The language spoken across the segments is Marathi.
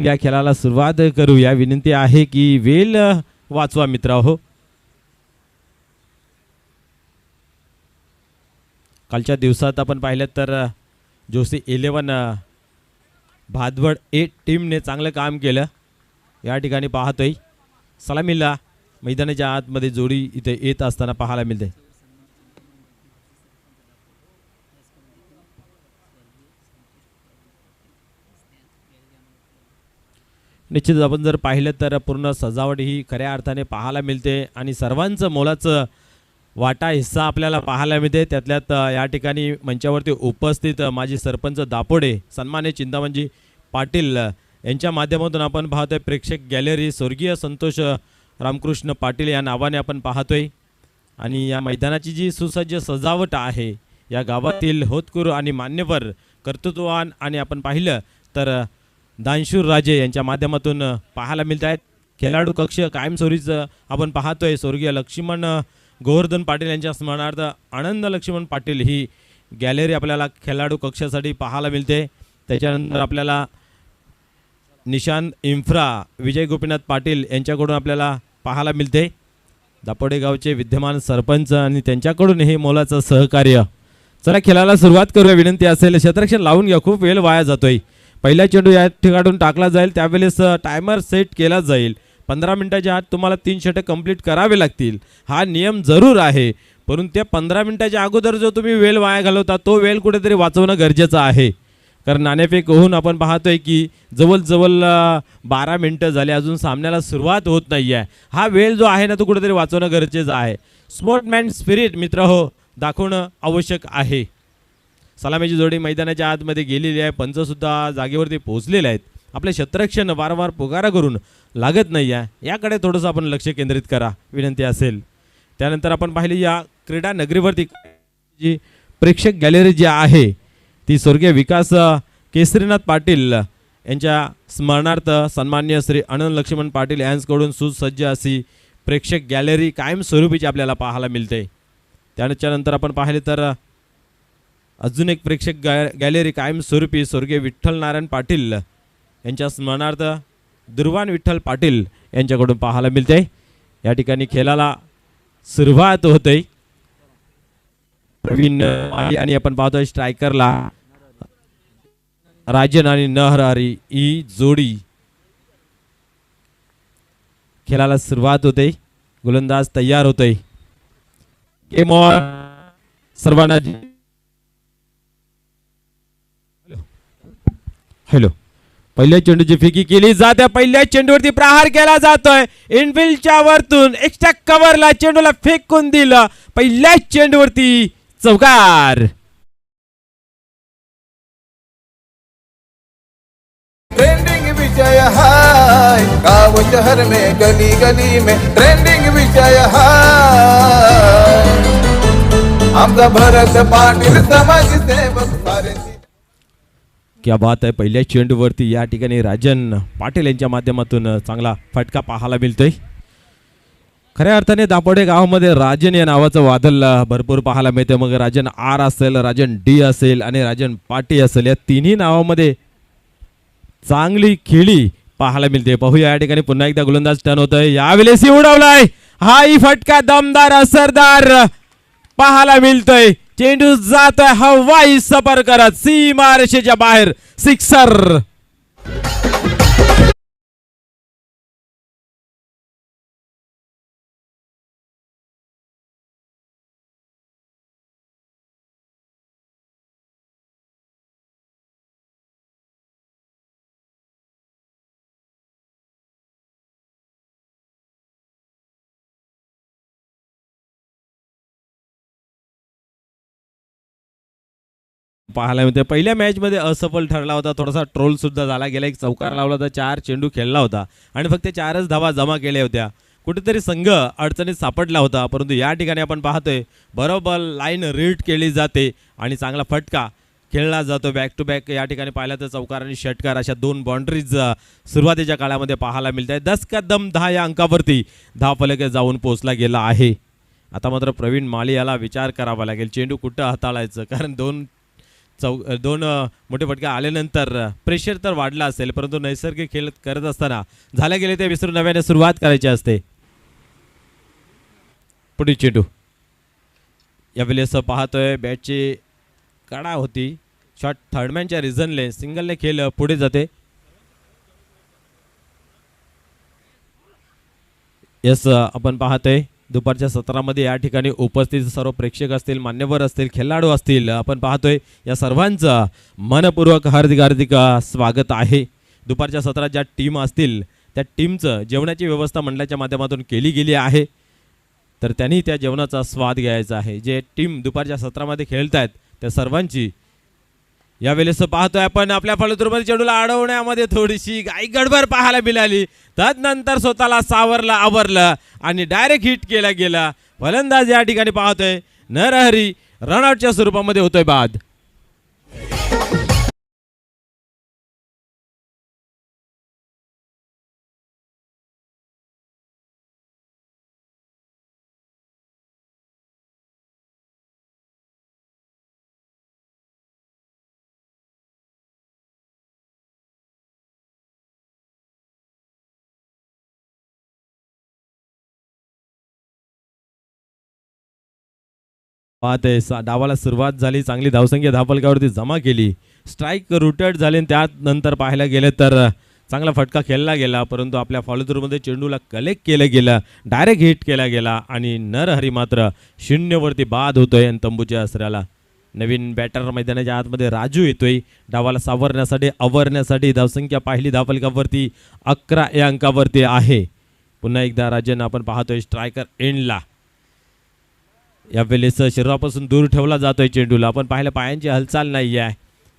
या खेळाला सुरुवात करूया. विनंती आहे की वेल वाचवा मित्रांनो. कालच्या दिवसात आपण पाहिलं तर जोशी 11 भादवड 8 टीमने चांगलं काम केलं. या ठिकाणी पाहतोय सलामीला मैदानाच्या आतमध्ये जोडी इथे येत असताना पाहायला मिळते. निश्चितच आपण जर पाहिलं तर पूर्ण सजावट ही खऱ्या अर्थाने पाहायला मिळते आणि सर्वांचं मोलाचं वाटा हिस्सा आपल्याला पाहायला मिळते. त्यातल्यात या ठिकाणी मंचावरती उपस्थित माजी सरपंच दापोडे सन्मान्य चिंतामणजी पाटील यांच्या माध्यमातून आपण पाहतोय प्रेक्षक गॅलरी स्वर्गीय संतोष रामकृष्ण पाटील या नावाने आपण पाहतोय. आणि या मैदानाची जी सुसज्ज सजावट आहे या गावातील होतकरू आणि मान्यवर कर्तृत्ववान आणि आपण पाहिलं तर दानशूर राजे यांच्या माध्यमातून पाहायला मिळत आहेत. खेळाडू कक्ष कायमस्वरूपीचं आपण पाहतोय स्वर्गीय लक्ष्मण गोवर्धन पाटील यांच्या स्मरणार्थ आनंद लक्ष्मण पाटील ही गॅलरी आपल्याला खेळाडू कक्षासाठी पाहायला मिळते. त्याच्यानंतर आपल्याला निशांत इन्फ्रा विजय गोपीनाथ पाटील यांच्याकडून आपल्याला पाहायला मिळते. दापोडे गावचे विद्यमान सरपंच आणि त्यांच्याकडून हे मोलाचं सहकार्य. चला खेळाला सुरुवात करूया. विनंती असेल क्षेत्ररक्षण लावून घ्या, खूप वेळ वाया जातोय. पहिला चेंडू या ठिकाणून टाकला जाईल त्यावेळेस टायमर सेट केला जाईल. 15 मिनिटाच्या आत तुम्हाला 3 षटक कंप्लीट करावे लागतील. हा नियम जरूर आहे, परंतु त्या 15 मिनिटाच्या अगोदर जो तुम्ही वेळ वाया घालवता तो वेळ कुठेतरी वाचवणं गरजेचं आहे. कारण नाणेफेक होऊन आपण पाहतोय की जवळजवळ 12 मिनिटं झाले, अजून सामन्याला सुरुवात होत नाही आहे. हा वेळ जो आहे ना तो कुठेतरी वाचवणं गरजेचं आहे. स्पोर्टमॅन स्पिरिट मित्रहो दाखवणं आवश्यक आहे. सलामीची जोडी मैदानाच्या आतमध्ये गेलेली आहे. पंचसुद्धा जागेवरती पोहोचलेले आहेत. आपले क्षेत्ररक्षण वारंवार पुकारा करून लागत नाही आहे, याकडे थोडंसं आपण लक्ष केंद्रित करा विनंती असेल. त्यानंतर आपण पाहिली या क्रीडा नगरीवरती जी प्रेक्षक गॅलरी जी आहे ती स्वर्गीय विकास केसरीनाथ पाटील यांच्या स्मरणार्थ सन्मान्य श्री आनंद लक्ष्मण पाटील यांच्याकडून सुसज्ज अशी प्रेक्षक गॅलरी कायमस्वरूपीची आपल्याला पाहायला मिळते. त्यानंतर आपण पाहिले तर अजून एक प्रेक्षक गॅलरी कायमस्वरूपी स्वर्गीय विठ्ठल नारायण पाटील यांच्या स्मरणार्थ दुर्वान विठ्ठल पाटील यांच्याकडून पाहायला मिळते. या ठिकाणी खेळाला सुरुवात होते. प्रवीण आणि आपण पाहतोय स्ट्रायकरला राजन आणि नरहरी ही जोडी. खेळाला सुरुवात होते. गोलंदाज तयार होते. Game on. सर्वांना हॅलो. पहिल्या चेंडूची फेकी केली जाते. पहिल्या चेंडूवरती प्रहार केला जातोय. इनफिल्डच्या वरतून एक्स्ट्रा कव्हरला चेंडूला फेकून दिलं. पहिल्या चेंडूवरती चौकार. ट्रेंडिंग विषय हाय गाँव शहर में गली गली में ट्रेंडिंग विषय हाय आमचा भरत पाटील समाजसेवक सारे. क्या बात आहे. पहिल्या चेंडूवरती या ठिकाणी राजन पाटील यांच्या माध्यमातून चांगला फटका पाहायला मिळतोय. खऱ्या अर्थाने दापोडे गावामध्ये राजन या नावाचं वादळ भरपूर पाहायला मिळते. मग राजन आर असेल, राजन डी असेल आणि राजन पाटी असेल, या तिन्ही नावामध्ये चांगली खेळी पाहायला मिळते. पाहूया या ठिकाणी पुन्हा एकदा गोलंदाज टर्न होतोय. यावेळेस उडवलाय. हाही फटका दमदार असरदार पाहायला मिळतोय. चेंडू जातोय हवाई सफर करत सीमारेषेच्या बाहेर. सिक्सर. पाहायला मिळते. पहिल्या मॅच मध्ये असफल ठरला होता. थोडासा ट्रोल सुद्धा झाला. गेला एक चौकार लावला होता. 4 चेंडू खेळला होता आणि फक्त 4च धावा जमा केल्या होत्या. कुठेतरी संघ अडचणीत सापडला होता. परंतु या ठिकाणी आपण पाहतोय बरोबर लाईन रीड केली जाते आणि चांगला फटका खेळला जातो. बॅक टू बॅक या ठिकाणी पाहिलं तर चौकार आणि षटकार अशा 2 बाउंड्रीज सुरुवातीच्या काळामध्ये पाहायला मिळत आहेत. 10 का दम 10 या अंकावरती धावफलक जाऊन पोहोचला गेला आहे. आता मात्र प्रवीण माळी याला विचार करावा लागेल चेंडू कुठं हाताळायचं, कारण 2 दोन मोठे फटके आल्यानंतर प्रेशर तर वाढला असेल, परंतु नैसर्गिक खेळ करत असताना झाले गेले ते विसरून नव्याने सुरुवात करायची असते. पुढील चेंडू यावेळेस पाहतोय बॅटची कडा होती, शॉट थर्डमॅनच्या रिझनले सिंगलने खेळ पुढे जाते. यस, आपण पाहतोय दुपारच्या सत्रामध्ये या ठिकाणी उपस्थित सर्व प्रेक्षक असतील, मान्यवर असतील, खेळाडू असतील, आपण पाहतोय या सर्वांचं मनपूर्वक हार्दिक हार्दिक स्वागत आहे. दुपारच्या सत्रात ज्या टीम असतील त्या टीमचं जेवणाची व्यवस्था मंडळाच्या माध्यमातून केली गेली आहे, तर त्यांनी त्या जेवणाचा स्वाद घ्यायचा आहे. जे टीम दुपारच्या सत्रामध्ये खेळत आहेत त्या सर्वांची यावेळेस पाहतोय आपण आपल्या फलंदाजीमध्ये चेंडूला अडवण्यामध्ये थोडीशी घाई गडबड पाहायला मिळाली. तदनंतर स्वतःला सावरलं, आवरलं आणि डायरेक्ट हिट केला गेला. फलंदाज या ठिकाणी पाहतोय नरहरी रनआउटच्या स्वरूपामध्ये होतोय बाद. पाहते डावाला सुरुवात झाली, चांगली धावसंख्या धावफलकावरती जमा केली, स्ट्राईक रुटेड झाले आणि त्यानंतर पाहायला गेलं तर चांगला फटका खेळला गेला, परंतु आपल्या फॉलोथ्रूमध्ये चेंडूला कलेक्ट केलं गेलं, डायरेक्ट हिट केला गेला आणि नरहरी मात्र शून्यवरती बाद होतोय. आणि तंबूच्या आसऱ्याला नवीन बॅटर मैदानाच्या आतमध्ये राजू येतोय डावाला सावरण्यासाठी, आवरण्यासाठी. धावसंख्या पाहिली धावफलकावरती 11 या अंकावरती आहे. पुन्हा एकदा राजन आपण पाहतोय स्ट्रायकर एंडला यावेळेस शरीरापासून दूर ठेवला जातोय चेंडूला. आपण पाहिलं पायांची हालचाल नाही आहे,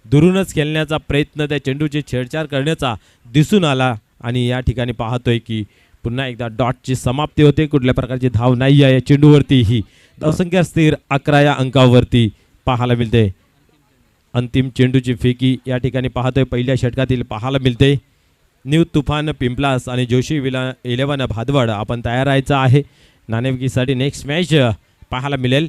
दुरूनच खेळण्याचा प्रयत्न, त्या चेंडूची छेडछाड करण्याचा दिसून आला आणि या ठिकाणी पाहतोय की पुन्हा एकदा डॉटची समाप्ती होते. कुठल्या प्रकारची धाव नाही आहे या चेंडूवरती. ही धावसंख्या स्थिर 11 या अंकावरती पाहायला मिळते. अंतिम चेंडूची फेकी या ठिकाणी पाहतोय पहिल्या षटकातील पाहायला मिळते. न्यू तुफान पिंपलास आणि जोशी 11 भादवड आपण तयार राहायचं आहे. नाणेफेकीसाठी नेक्स्ट मॅच पाहायला मिळेल.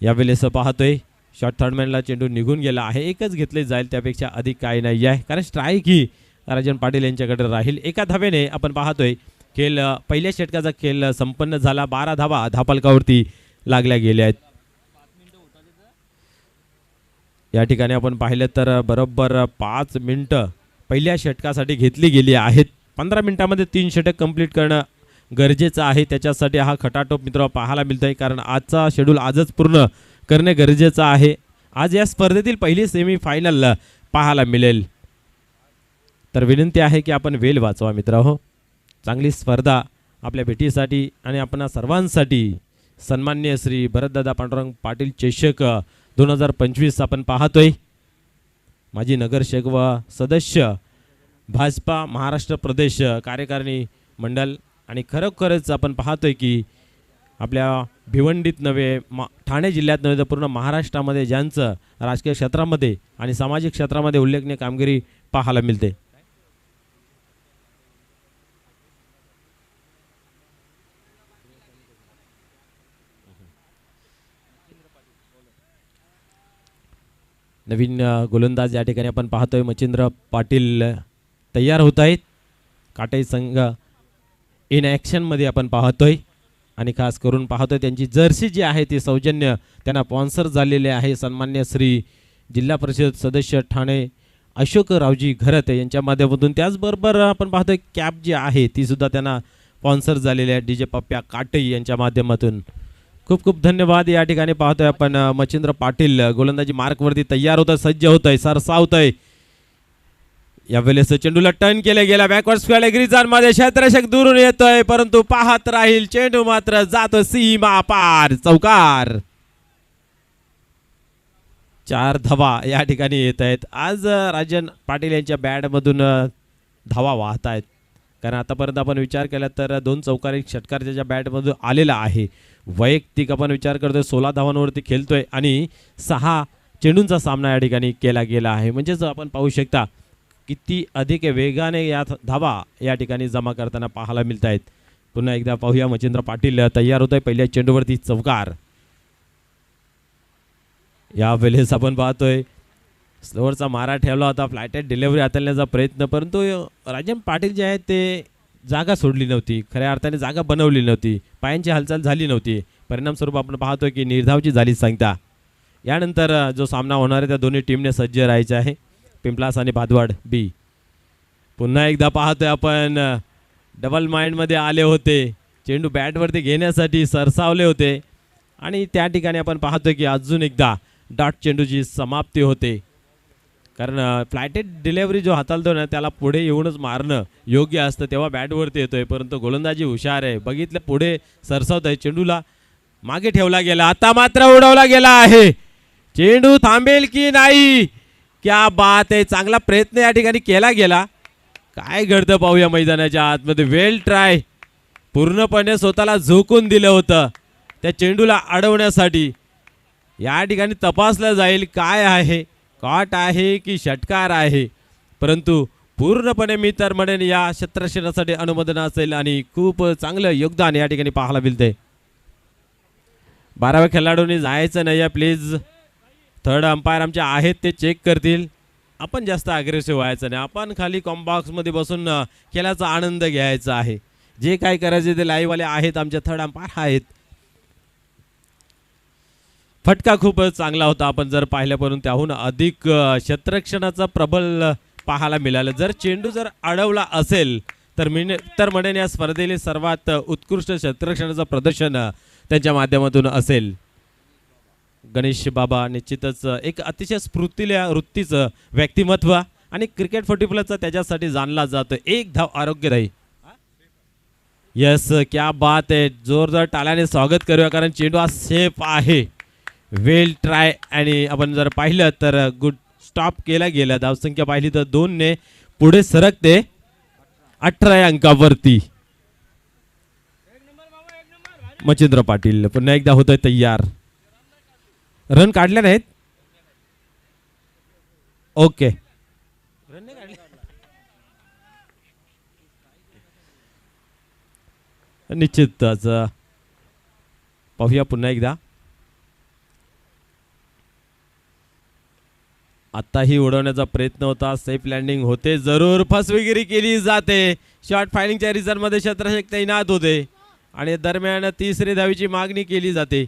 यावेळेस पाहतोय शॉर्ट थर्डमॅनला चेंडू निघून गेला आहे, एकच घेतले जाईल, त्यापेक्षा अधिक काही नाही आहे, कारण स्ट्राईक ही राजन पाटील यांच्याकडे राहील. एका धावेने आपण पाहतोय खेळ पहिल्या षटकाचा खेळ संपन्न झाला. 12 धावा धावफलकावरती लागल्या गेल्या आहेत. या ठिकाणी आपण पाहिलं तर बरोबर 5 मिनिटं पहिल्या षटकासाठी घेतली गेली आहेत. 15 मिनिटांमध्ये 3 षटक कंप्लीट करणं गरजेचं आहे. त्याच्यासाठी हा खटाटोप मित्र पाहायला मिळतोय, कारण आजचा शेड्यूल आजच पूर्ण करणे गरजेचं आहे. आज या स्पर्धेतील पहिली सेमी फायनल पाहायला मिळेल. तर विनंती आहे की आपण वेळ वाचवा मित्र हो. चांगली स्पर्धा आपल्या भेटीसाठी आणि आपण सर्वांसाठी सन्माननीय श्री भरतदादा पांडुरंग पाटील चषक 2025 आपण पाहतोय. माजी नगरसेवक व सदस्य भाजपा महाराष्ट्र प्रदेश कार्यकारिणी मंडळ. आणि खरोखरच आपण पाहतोय की आपल्या भिवंडीत नव्हे, ठाणे जिल्ह्यात नव्हे तर पूर्ण महाराष्ट्रामध्ये ज्यांचं राजकीय क्षेत्रामध्ये आणि सामाजिक क्षेत्रामध्ये उल्लेखनीय कामगिरी पाहायला मिळते. नवीन गोलंदाज या ठिकाणी आपण पाहतोय मच्छिंद्र पाटील तयार होत आहेत. काटाई संघ इन ॲक्शनमध्ये आपण पाहतोय आणि खास करून पाहतोय त्यांची जर्सी जी आहे ती सौजन्य त्यांना स्पॉन्सर झालेले आहे. सन्मान्य श्री जिल्हा परिषद सदस्य ठाणे अशोकरावजी घरत यांच्या माध्यमातून. त्याचबरोबर आपण पाहतोय कॅप जी आहे ती सुद्धा त्यांना स्पॉन्सर झालेली आहे DJ पप्प्या काटई यांच्या माध्यमातून. खूप खूप धन्यवाद. या ठिकाणी पाहतोय आपण मच्छिंद्र पाटील गोलंदाजी मार्कवरती तयार होत आहे, सज्ज होत आहे, सरसावत आहे. यावेळेस चेंडूला टर्न केला गेला, बॅकवर्ड स्क्वेअर एग्रीजांमध्ये क्षेत्ररक्षक दुरून येतोय, परंतु पाहत राहील चेंडू मात्र जातो सीमा पार, चौकार. 4 धावा या ठिकाणी येत आहेत. आज राजन पाटील यांच्या बॅटमधून धावा वाहत आहेत, कारण आतापर्यंत आपण विचार केला तर 2 चौकार एक षटकार त्याच्या बॅटमधून आलेला आहे. वैयक्तिक आपण विचार करतोय 16 धावांवरती खेळतोय आणि 6 चेंडूंचा सामना या ठिकाणी केला गेला आहे. म्हणजेच आपण पाहू शकता किती अधिक वेगाने या धावा या ठिकाणी जमा करताना पाहायला मिळत आहेत. पुन्हा एकदा पाहूया मच्छिंद्र पाटील तयार होत आहे पहिल्या चेंडूवरती चौकार. यावेळेस आपण पाहतोय स्लोअरचा मारा ठेवला होता, फ्लायटेड डिलिव्हरी हाताळण्याचा प्रयत्न, परंतु राजन पाटील जे आहेत ते जागा सोडली नव्हती, खऱ्या अर्थाने जागा बनवली नव्हती, पायांची हालचाल झाली नव्हती. परिणामस्वरूप आपण पाहतोय की निर्धावची झाली संख्या. यानंतर जो सामना होणार आहे त्या दोन्ही टीमने सज्ज राहायचे आहे, पिंपलास आणि भादवाड बी. पुन्हा एकदा पाहतोय आपण डबल माइंडमध्ये आले होते, चेंडू बॅटवरती घेण्यासाठी सरसावले होते आणि त्या ठिकाणी आपण पाहतोय की अजून एकदा डॉट चेंडूची समाप्ती होते. कारण फ्लायटेड डिलेव्हरी जो हाताळतो ना त्याला पुढे येऊनच मारणं योग्य असतं, तेव्हा बॅटवरती येतोय, परंतु गोलंदाजी हुशार आहे. बघितलं पुढे सरसावत आहे, चेंडूला मागे ठेवला गेला, आता मात्र उडवला गेला आहे. चेंडू थांबेल की नाही, क्या बात आहे, चांगला प्रयत्न या ठिकाणी केला गेला. काय घडतं पाहूया मैदानाच्या आतमध्ये. वेल ट्राय, पूर्णपणे स्वतःला झोकून दिलं होतं त्या चेंडूला अडवण्यासाठी. या ठिकाणी तपासलं जाईल काय आहे, कॉट आहे की षटकार आहे, परंतु पूर्णपणे मी तर म्हणेन या क्षेत्ररक्षणासाठी अनुमोदन असेल आणि खूप चांगलं योगदान या ठिकाणी पाहायला मिळते. 12व्या खेळाडूंनी जायचं नाही आहे प्लीज. थर्ड अंपायर आमचे आहेत ते चेक करतील. आपण जास्त अग्रेसिव्ह व्हायचं नाही, आपण खाली कॉम्बॉक्समध्ये बसून खेळाचा आनंद घ्यायचा आहे. जे काय करायचे ते लाईव्हवाले आहेत, आमचे थर्ड अंपायर आहेत. फटका खूप चांगला होता आपण जर पाहिलं, परंतु त्याहून अधिक क्षेत्ररक्षणाचा प्रबल पाहायला मिळालं. जर चेंडू जर अडवला असेल तर म्हणेन या स्पर्धेतील सर्वात उत्कृष्ट क्षेत्ररक्षणाचं प्रदर्शन त्यांच्या माध्यमातून असेल. गणेश बाबा निश्चितच एक अतिशय स्फूर्तिल्या वृत्तीचं व्यक्तिमत्व आणि क्रिकेट 40+ त्याच्यासाठी जाणला जातो. एक धाव आरोग्यदायी. यस, क्या बात आहे, जोरदार टाळ्याने स्वागत करूया कारण चेंडू हा सेफ आहे. वेल ट्राय आणि आपण जर पाहिलं तर गुड स्टॉप केला गेला. धावसंख्या पाहिली तर 2 ने पुढे सरकते 18 अंकावरती. मच्छिंद्र पाटील पुन्हा एकदा होतोय तयार. रन काढल्या नाहीत, ओके. निश्चितच पाहूया पुन्हा एकदा. आताही उडवण्याचा प्रयत्न होता, सेफ लँडिंग होते, जरूर फसवेगिरी केली जाते. शॉर्ट फायरिंगच्या रिझल्टमध्ये क्षेत्ररक्षक तैनात होते आणि दरम्यान तिसरी धावीची मागणी केली जाते.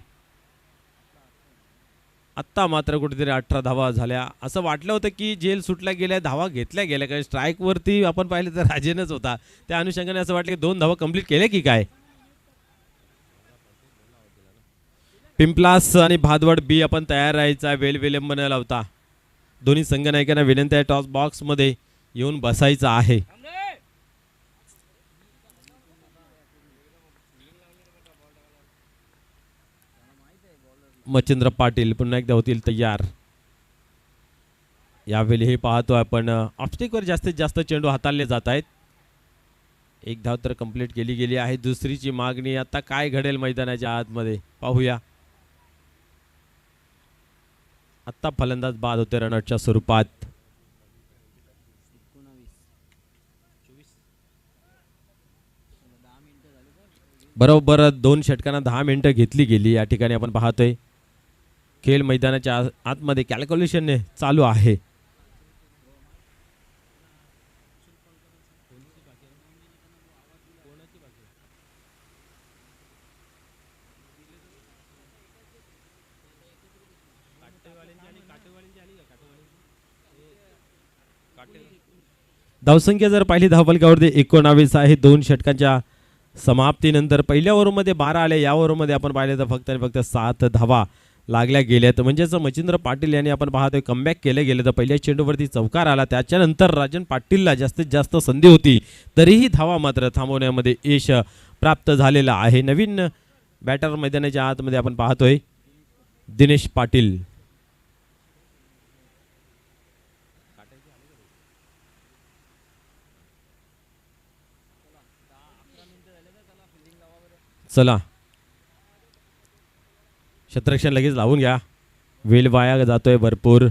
आत्ता मात्र कुठेतरी 18 धावा झाल्या. असं वाटलं होतं की जेल सुटल्या गेल्या, धावा घेतल्या गेल्या, कारण स्ट्राईकवरती आपण पाहिलं तर राजेनच होता. त्या अनुषंगाने असं वाटलं की 2 धावा कंप्लीट केल्या की काय. पिंपलास आणि भादवड बी आपण तयार राहायचा, वेळ विलंब न लावता. दोन्ही संघनायकांना विनंती आहे टॉस बॉक्समध्ये येऊन बसायचं आहे. मच्छिंद्र पाटील पुन्हा एकदा होतील तयार. यावेळी हे पाहतो आपण ऑफस्टिकवर जास्तीत जास्त चेंडू हाताळले जात आहेत. एक धाव तर कंप्लीट केली गेली आहे, दुसरीची मागणी. आता काय घडेल मैदानाच्या आतमध्ये पाहूया. आत्ता फलंदाज बाद होते रनआउटच्या स्वरूपात. बरोबर 2 षटकांना 10 मिनिटं घेतली गेली. या ठिकाणी आपण पाहतोय खेळ मैदानाच्या आतमध्ये कॅल्क्युलेशन चालू आहे. धावसंख्या जर पाहिली धावफलकावरती 19 आहे. 2 षटकांच्या समाप्तीनंतर पहिल्या ओव्हरमध्ये 12 आले, या ओव्हरमध्ये आपण पाहिले तर फक्त आणि फक्त 7 धावा लागल्या गेल्यात. म्हणजेच मच्छिंद्र पाटील यांनी आपण पाहतोय कमबॅक केले गेले. तर पहिल्या चेंडूवरती चौकार आला, त्याच्यानंतर राजन पाटीलला जास्तीत जास्त संधी होती, तरीही धावा मात्र थांबवण्यामध्ये यश प्राप्त झालेलं आहे. नवीन बॅटर मैदानाच्या आतमध्ये आपण पाहतोय दिनेश पाटील. चला क्षेत्ररक्षण लगेच लावून घ्या, वेळ वाया जातोय भरपूर.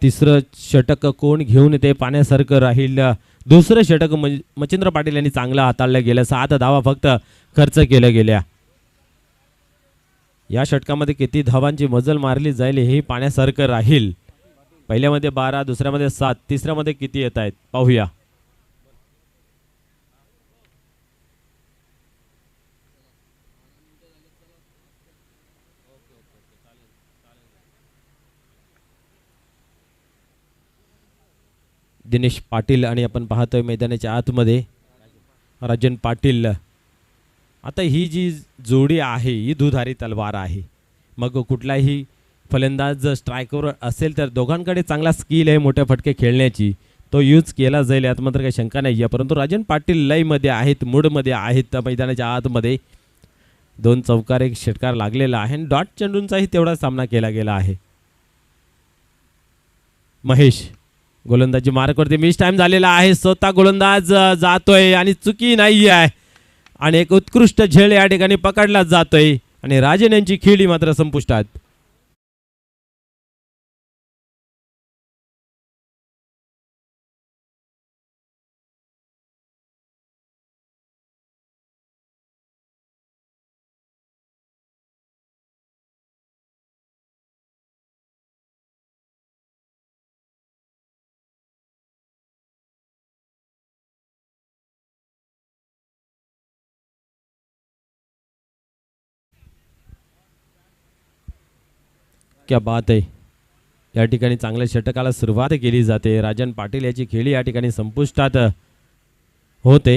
तिसरं षटक कोण घेऊन येते पाण्यासारखं राहील. दुसरं षटक मच्छिंद्र पाटील यांनी चांगलं हाताळलं गेलं. 7 धावा फक्त खर्च केल्या गेल्या. या षटकामध्ये किती धावांची मजल मारली जाईल हे पाहण्यासारखं राहील. पहिल्यामध्ये 12, दुसऱ्यामध्ये 7, तिसऱ्यामध्ये किती येत आहेत पाहूया. दिनेश पाटील आणि आपण पाहतोय मैदानाच्या आतमध्ये राजन पाटील. आता ही जी जोडी आहे ही दुधारी तलवार आहे. मग कुठलाही फलंदाज स्ट्रायकवर असेल तर दोघांकडे चांगला स्किल आहे मोठे फटके खेळण्याची, तो यूज केला जाईल यात मात्र काही शंका नाही आहे. परंतु राजन पाटील लयमध्ये आहेत, मूडमध्ये आहेत. मैदानाच्या आतमध्ये 2 चौकार 1 षटकार लागलेला आहे आणि डॉट चेंडूंचाही तेवढा सामना केला गेला आहे. महेश गोलंदाजी मार्कवरती मिस टाइम झालेला आहे. स्वतः गोलंदाज जातोय आणि चुकी नाही आहे आणि एक उत्कृष्ट झेल या ठिकाणी पकडला जातोय आणि राजन यांची खेळी मात्र संपुष्टात. क्या बात आहे. या ठिकाणी चांगल्या षटकाला सुरुवात केली जाते. राजन पाटील याची खेळी या ठिकाणी संपुष्टात होते.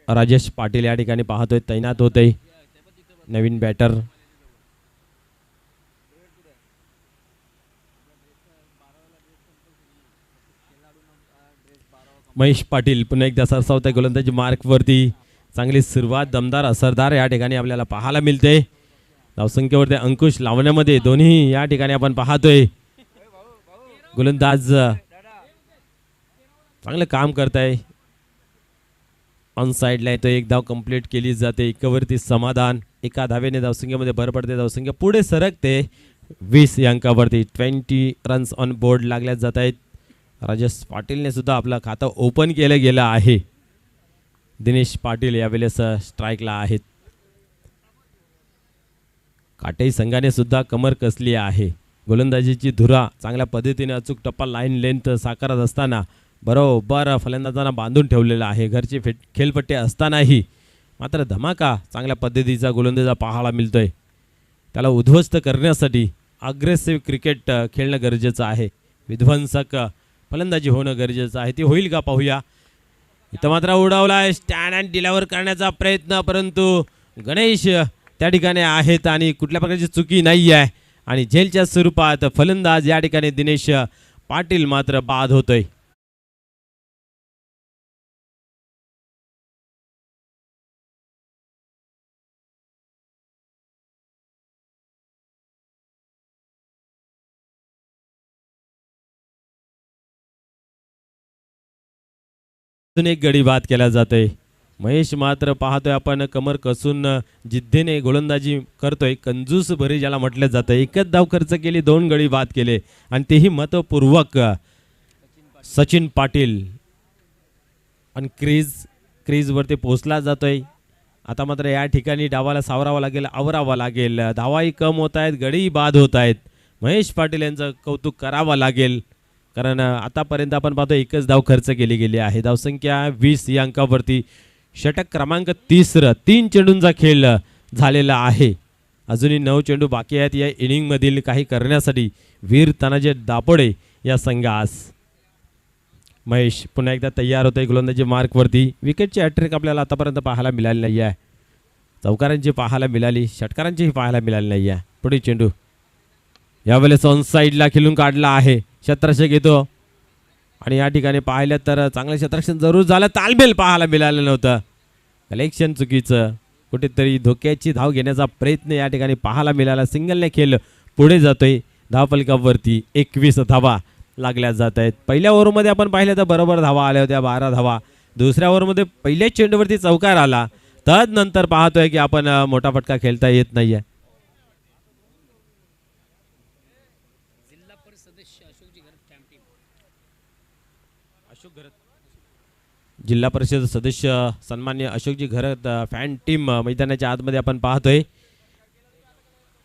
राजेश पाटील या ठिकाणी पाहतोय तैनात होते नवीन बॅटर. महेश पाटील पुन्हा एकदा सरसावते गोलंदाजी मार्कवरती. चांगली सुरुवात दमदार असरदार या ठिकाणी आपल्याला पाहायला मिळते. धावसंख्येवरती अंकुश लावण्यामध्ये दोन्ही या ठिकाणी आपण पाहतोय गोलंदाज चांगलं काम करताय. ऑन साईडला येतो, एक धाव कंप्लीट केली जाते. एकावरती समाधान. एका धावेने धावसंख्येमध्ये भर पडते. धावसंख्या पुढे सरकते 20 या अंकावरती. 20 रन्स ऑन बोर्ड लागल्या जात आहेत. राजेश पाटीलने सुद्धा आपलं खातं ओपन केलं गेलं आहे. दिनेश पाटील यावेळेस स्ट्राईकला आहेत. काटेई संघाने सुद्धा कमर कसली आहे. गोलंदाजीची धुरा चांगल्या पद्धतीने अचूक टप्पा लाईन लेंथ साकारत असताना बरोबर फलंदाजांना बांधून ठेवलेला आहे. घरची खेळपट्टी असतानाही मात्र धमाका चांगल्या पद्धतीचा गोलंदाजा पाहायला मिळतोय. त्याला उद्ध्वस्त करण्यासाठी अग्रेसिव्ह क्रिकेट खेळणं गरजेचं आहे. विध्वंसक फलंदाजी होणं गरजेचं आहे. ती होईल का पाहूया. इथं मात्र उडवला आहे स्टँड अँड डिलावर करण्याचा प्रयत्न, परंतु गणेश त्या ठिकाणी आहेत आणि कुठल्या प्रकारची चुकी नाही आहे आणि झेलच्या स्वरूपात फलंदाज या ठिकाणी दिनेश पाटील मात्र बाद होतोय. अजून एक गडी बाद केला जातोय. महेश मात्र पाहतोय आपण कमर कसून जिद्दीने गोलंदाजी करतोय. कंजूस भरी ज्याला म्हटलं जातं. एकच धाव खर्च केली, 2 गडी बाद केले आणि तेही महत्वपूर्वक. सचिन पाटील आणि क्रीजवरती पोहोचला जातोय. आता मात्र या ठिकाणी डावाला सावरावा लागेल, आवरावा लागेल. धावाही कम होत आहेत, गडीही बाद होत आहेत. महेश पाटील यांचं कौतुक करावं लागेल, कारण आतापर्यंत आपण पाहतो एकच धाव खर्च केली गेली आहे. धावसंख्या 20 या अंकावरती. षटक क्रमांक 3 3 चेंडूंचा खेळ झालेला आहे. अजूनही 9 चेंडू बाकी आहेत या इनिंगमधील काही करण्यासाठी. वीर तानाजी दापोडे या संघास. महेश पुन्हा एकदा तयार होते गोलंदाजी मार्कवरती. विकेटची हॅट्रिक आपल्याला आतापर्यंत पाहायला मिळाली नाही आहे. चौकारांची पाहायला मिळाली, षटकारांचीही पाहायला मिळाली नाही आहे. पुढे चेंडू यावेळेस ऑन साईडला खेळून काढला आहे. क्षेत्ररक्षक येतो आणि या ठिकाणी पाहिलं तर चांगलं क्षेत्ररक्षण जरूर झालं. तालमेल पाहायला मिळालं नव्हतं. कलेक्शन चुकीचं. कुठेतरी धोक्याची धाव घेण्याचा प्रयत्न या ठिकाणी पाहायला मिळाला. सिंगलने खेळ पुढे जातोय. धावफलकावरती 21 धावा लागल्या जात आहेत. पहिल्या ओव्हरमध्ये आपण पाहिलं तर बरोबर धावा आल्या होत्या, 12 धावा. दुसऱ्या ओव्हरमध्ये पहिल्याच चेंडूवरती चौकार आला. तदनंतर पाहतोय की आपण मोठा फटका खेळता येत नाहीये. जिल्हा परिषद सदस्य सन्मान्य अशोकजी घरत फॅन टीम मैदानाच्या आतमध्ये आपण पाहतोय.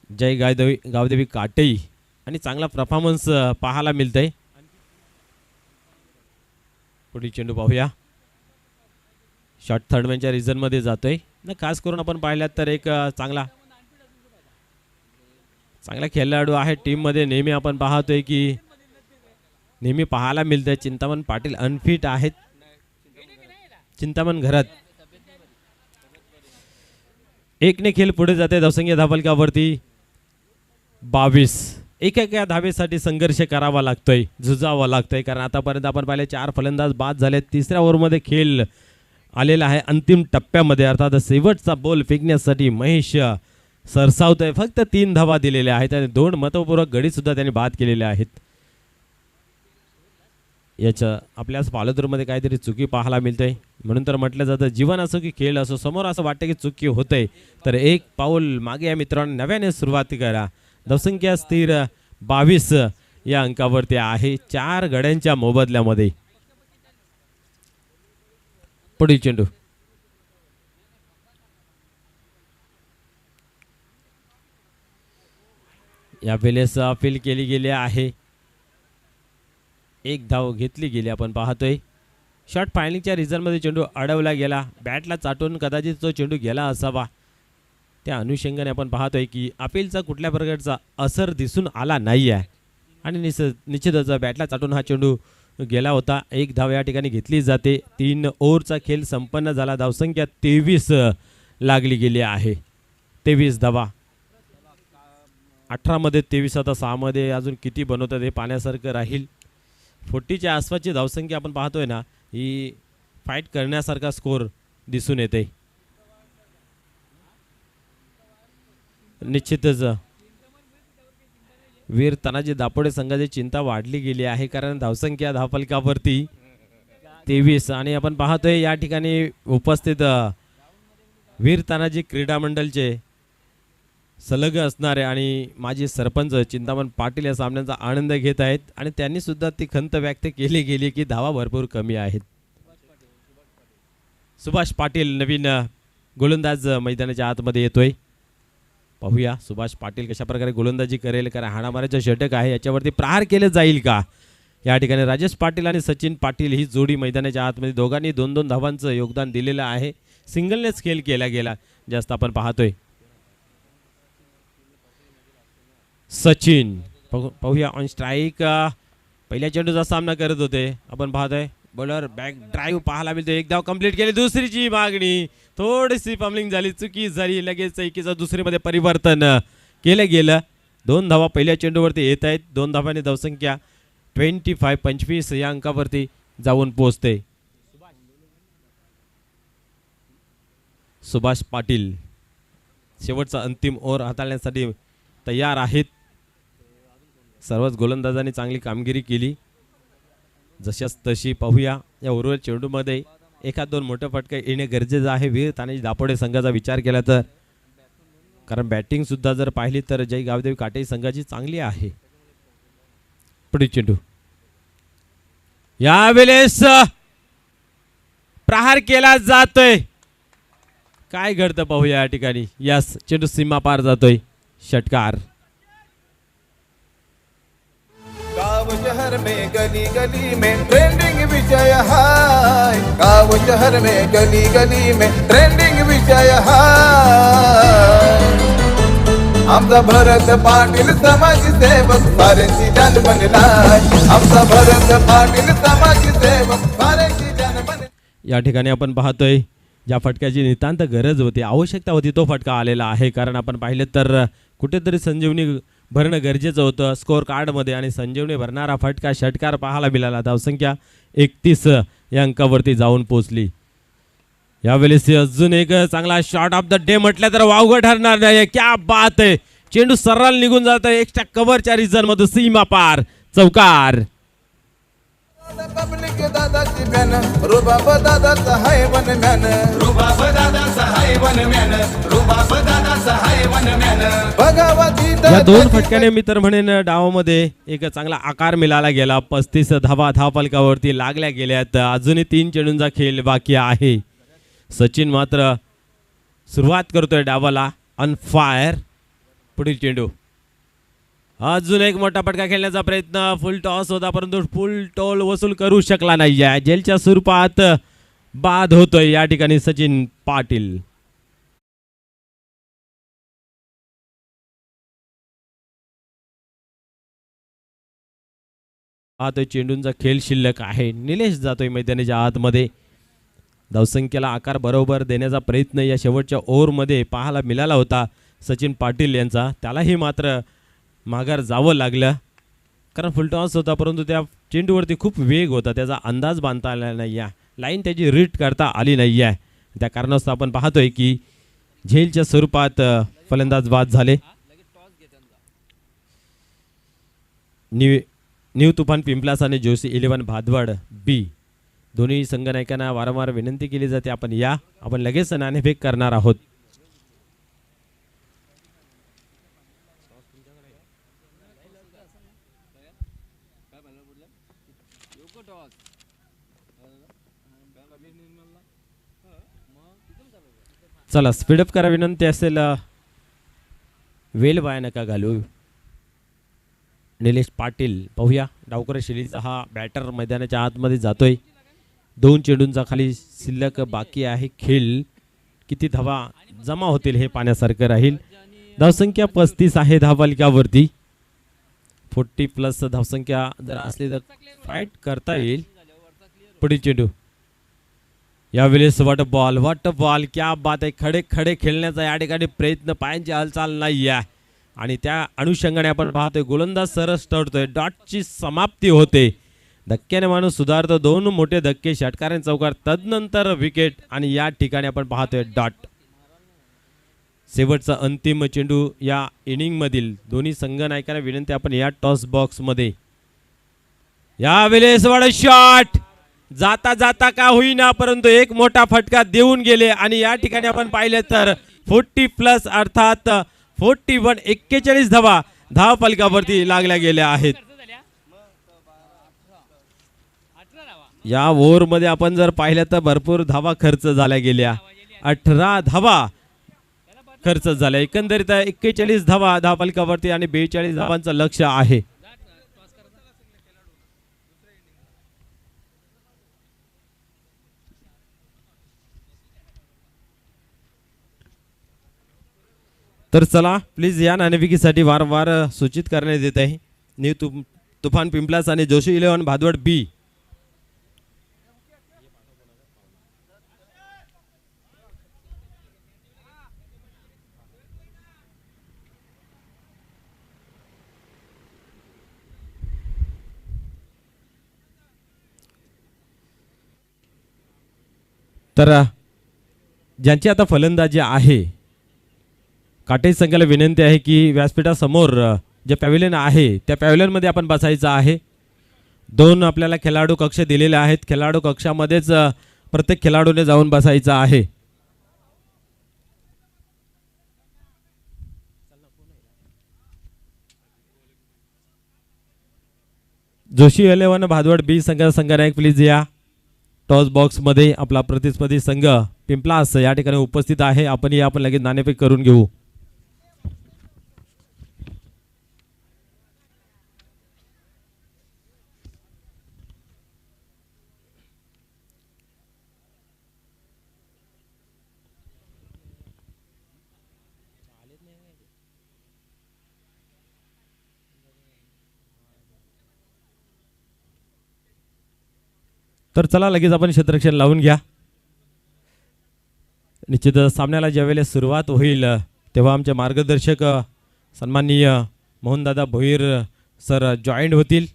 जय गावदेवी काटई आणि चांगला परफॉर्मन्स पाहायला मिळतंय. पुढील चेंडू पाहूया. शॉर्ट थर्ड मॅनच्या रिझनमध्ये जातोय ना. खास करून आपण पाहिल्यात तर एक चांगला खेळाडू आहे टीममध्ये. नेहमी आपण पाहतोय की नेहमी पाहायला मिळतंय. चिंतामण पाटील अनफिट आहेत. चिंतामण घरात एकने खेळ पुढे जाते. धावसंख्या धावफलकावरती 22. एका धावेसाठी संघर्ष करावा लागतोय, झुजावा लागतोय. कारण आतापर्यंत आपण पाहिले 4 फलंदाज बाद झाले. तिसऱ्या ओव्हरमध्ये खेळ आलेला आहे अंतिम टप्प्यामध्ये. अर्थात शेवटचा बॉल फेकण्यासाठी महेश सरसावतोय. फक्त 3 धावा दिलेल्या आहेत आणि 2 महत्त्वपूर्ण गडी सुद्धा त्यांनी बाद केलेले आहेत. याच्या आपल्याच पालतूरमध्ये काहीतरी चुकी पाहायला मिळते. म्हणून तर म्हटलं जातं जीवन असो की खेळ असो, समोर असं वाटतं की चुकी होते तर एक पाऊल मागे या मित्रांनो नव्याने सुरुवात करा. धावसंख्या स्थिर 22 या अंकावरती आहे 4 गड्यांच्या मोबदल्यामध्ये. पुढील चेंडू या वेळेस अपील केली गेली आहे. 1 धाव घेतली गेली. आपण पाहतोय शॉर्ट फायलिंगच्या रिझनमध्ये चेंडू अडवला गेला. बॅटला चाटून कदाचित तो चेंडू गेला असावा. त्या अनुषंगाने आपण पाहतोय की अपीलचा कुठल्या प्रकारचा असर दिसून आला नाही आहे आणि निश्चितच बॅटला चाटून हा चेंडू गेला होता. 1 धाव या ठिकाणी घेतली जाते. 3 ओव्हरचा खेळ संपन्न झाला. धावसंख्या 23 लागली गेली आहे. 23 धावा. 18 मध्ये 23. आता 6 मध्ये अजून किती बनवतात हे पाहण्यासारखं राहील. 40च्या आसपासची धावसंख्या आपण पाहतोय ना, ही फाईट करण्यासारखा स्कोर दिसून येते. निश्चितच वीर तानाजी दापोडे संघाची चिंता वाढली गेली आहे. कारण धावसंख्या धावफलकावरती 23 आणि आपण पाहतोय या ठिकाणी उपस्थित वीर तानाजी क्रीडा मंडळचे सलग असणारे आणि माजी सरपंच चिंतामण पाटील या सामन्याचा आनंद घेत आहेत आणि त्यांनी सुद्धा ती खंत व्यक्त केली गेली की धावा भरपूर कमी आहेत. सुभाष पाटील नवीन गोलंदाज मैदानाच्या आतमध्ये येतोय. पाहूया सुभाष पाटील कशा प्रकारे गोलंदाजी करेल. कारण हाणामारीचं षटक आहे याच्यावरती प्रहार केले जाईल का. या ठिकाणी राजेश पाटील आणि सचिन पाटील ही जोडी मैदानाच्या आतमध्ये दोघांनी 2-2 धावांचं योगदान दिलेलं आहे. सिंगलनेच खेळ केला गेला जास्त आपण पाहतोय. सचिन पाहूया ऑन स्ट्राईक. पहिल्या चेंडूचा सामना करत होते. आपण पाहतोय बॉलर बॅक ड्राईव्ह पाहायला मिळतो. 1 धाव कंप्लीट केली. दुसरीची मागणी थोडीशी फंबलिंग झाली, चुकी झाली. लगेच एकीचं दुसरीमध्ये परिवर्तन केलं गेलं. 2 धावा पहिल्या चेंडूवरती येत आहेत. 2 धावांनी धावसंख्या 25 या अंकावरती जाऊन पोहोचते. सुभाष पाटील शेवटचा अंतिम ओव्हर हाताळण्यासाठी तयार आहेत. सर्वच गोलंदाजांनी चांगली कामगिरी केली. जशाच तशी पाहूया या उर्वरित चेंडूमध्ये 1-2 मोठं फटका येणे गरजेचं आहे वीर तानाजी दापोडे संघाचा विचार केला तर. कारण बॅटिंग सुद्धा जर पाहिली तर जय गावदेवी काटे संघाची चांगली आहे. पुढील चेंडू यावेळेस प्रहार केला जातोय. काय घडतं पाहूया या ठिकाणी. यस चेंडू सीमा पार जातोय. षटकार. गाँव शहर में गली गली में ट्रेंडिंग विषय है. गाँव शहर में गली गली में ट्रेंडिंग विषय है. आमचा भरत पाटील समाजसेवक साऱ्यांची जान बनलाय. आमचा भरत पाटील समाजसेवक साऱ्यांची जान बनलाय. या ठिकाणी आपण पाहतोय ज्या फटक्याची नितांत गरज होती, आवश्यकता होती, तो फटका आलेला आहे. कारण आपण पाहिलं तर कुठेतरी संजीवनी भरणं गरजेचं होतं स्कोअर कार्डमध्ये आणि संजीवनी भरणारा फटका षटकार पाहायला मिळाला. धावसंख्या 31 या अंकावरती जाऊन पोहोचली. यावेळेस अजून एक चांगला शॉट ऑफ द डे म्हटलं तर वावगं ठरणार नाही. क्या बात आहे. चेंडू सरळ निघून जात आहे. एक्स्ट्रा कव्हरच्या रिझन मध्ये सीमा पार. चौकार. पब्लिक दादाची बॅन रुबाब दादाचा हाय वनमॅन रुबाब दादा सहाय वनमॅन रुबाब दादा सहाय वनमॅन बघावा तिथं या दोन फटक्याने मी तर म्हणेन डावामध्ये एक चांगला आकार मिळाला गेला. 35 धावा धावफलकावरती लागल्या गेल्यात. अजूनही 3 चेंडूंचा खेळ बाकी आहे. सचिन मात्र सुरुवात करतोय डावाला ऑन फायर. पुढील चेंडू अजून एक मोठा फटका खेळण्याचा प्रयत्न. फुल टॉस होता परंतु फुल टोल वसूल करू शकला नाही आहे. जेलच्या स्वरूपात बाद होतोय या ठिकाणी सचिन पाटील. आता चेंडूंचा खेळ शिल्लक आहे. निलेश जातोय मैदानाच्या आतमध्ये. धावसंख्येला आकार बरोबर देण्याचा प्रयत्न या शेवटच्या ओव्हरमध्ये पाहायला मिळाला होता सचिन पाटील यांचा. त्यालाही मात्र माघार जावं लागलं कारण फुलटॉस होता परंतु त्या चेंडूवरती खूप वेग होता. त्याचा अंदाज बांधता आला नाही आहे. लाईन त्याची रीड करता आली नाही आहे. त्या कारणास्तव आपण पाहतोय की झेलच्या स्वरूपात फलंदाज बाद झाले. न्यू तुफान पिंपलास आणि जोशी 11 भादवड बी दोन्ही संघनायकांना वारंवार विनंती केली जाते आपण या. आपण लगेच नाणेफेक करणार आहोत. चला स्पीडअप करा विनंती असेल. वेल वाया नका घालू. निलेश पाटील पाहूया डावकर शैलीचा हा बॅटर मैदानाच्या आतमध्ये जातोय. 2 चेंडूंचा खाली शिल्लक बाकी आहे खेळ. किती धावा जमा होतील हे पाहण्यासारखं राहील. धावसंख्या 35 आहे धावफलकावरती. 40+ धावसंख्या जर असली तर फाईट करता येईल. पुढील चेंडू यावेळेस वाट बॉल क्या बात आहे. खडे खडे खेळण्याचा या ठिकाणी प्रयत्न. पायांची हालचाल नाही आहे आणि त्या अनुषंगाने आपण पाहतोय गोलंदाज सरस टळतोय. डॉटची समाप्ती होते. धक्क्याने माणूस सुधारतो. 2 मोठे धक्के षटकारण चौकार तदनंतर विकेट आणि या ठिकाणी आपण पाहतोय डॉट. शेवटचा अंतिम चेंडू या इनिंग मधील. दोन्ही संघनायकांना विनंती आपण या टॉस बॉक्स मध्ये यावेळेस वाढ शॉट जाता जाता का होईना परंतु एक मोठा फटका देऊन गेले आणि या ठिकाणी आपण पाहिले तर 40+ अर्थात 41 धावा धावफलकावरती लागल्या गेल्या आहेत. या ओव्हरमध्ये आपण जर पाहिलं तर भरपूर धावा खर्च झाल्या गेल्या. 18 धावा खर्च झाल्या. एकंदरीत 41 धावा धावफलकावरती आणि 42 धावांचं लक्ष आहे. तर चला प्लीज या नाणेफेकीसाठी वारंवार सूचित करण्यात येत आहे. न्यू तुफान पिंपलास आणि जोशी 11 भादवड बी. तर ज्यांची आता फलंदाजी आहे काटे संघाला विनंती आहे की व्यासपीठासमोर जे पॅव्हिलियन आहे त्या पॅव्हिलियनमध्ये आपण बसायचं आहे. 2 आपल्याला खेळाडू कक्ष दिलेले आहेत. खेळाडू कक्षामध्येच प्रत्येक खेळाडूने जाऊन बसायचं आहे. जोशी 11 भादवड बी संघनायक प्लीज या टॉस बॉक्स मध्ये. आपला प्रतिस्पर्धी संघ पिंपलास या ठिकाणी उपस्थित आहे. आपण लगेच नाणेफेक करून घेऊ. तर चला लगेच आपण क्षेत्ररक्षण लावून घ्या. निश्चितच सामन्याला ज्यावेळेस सुरुवात होईल तेव्हा आमचे मार्गदर्शक सन्माननीय मोहनदादा भोईर सर जॉईंट होतील.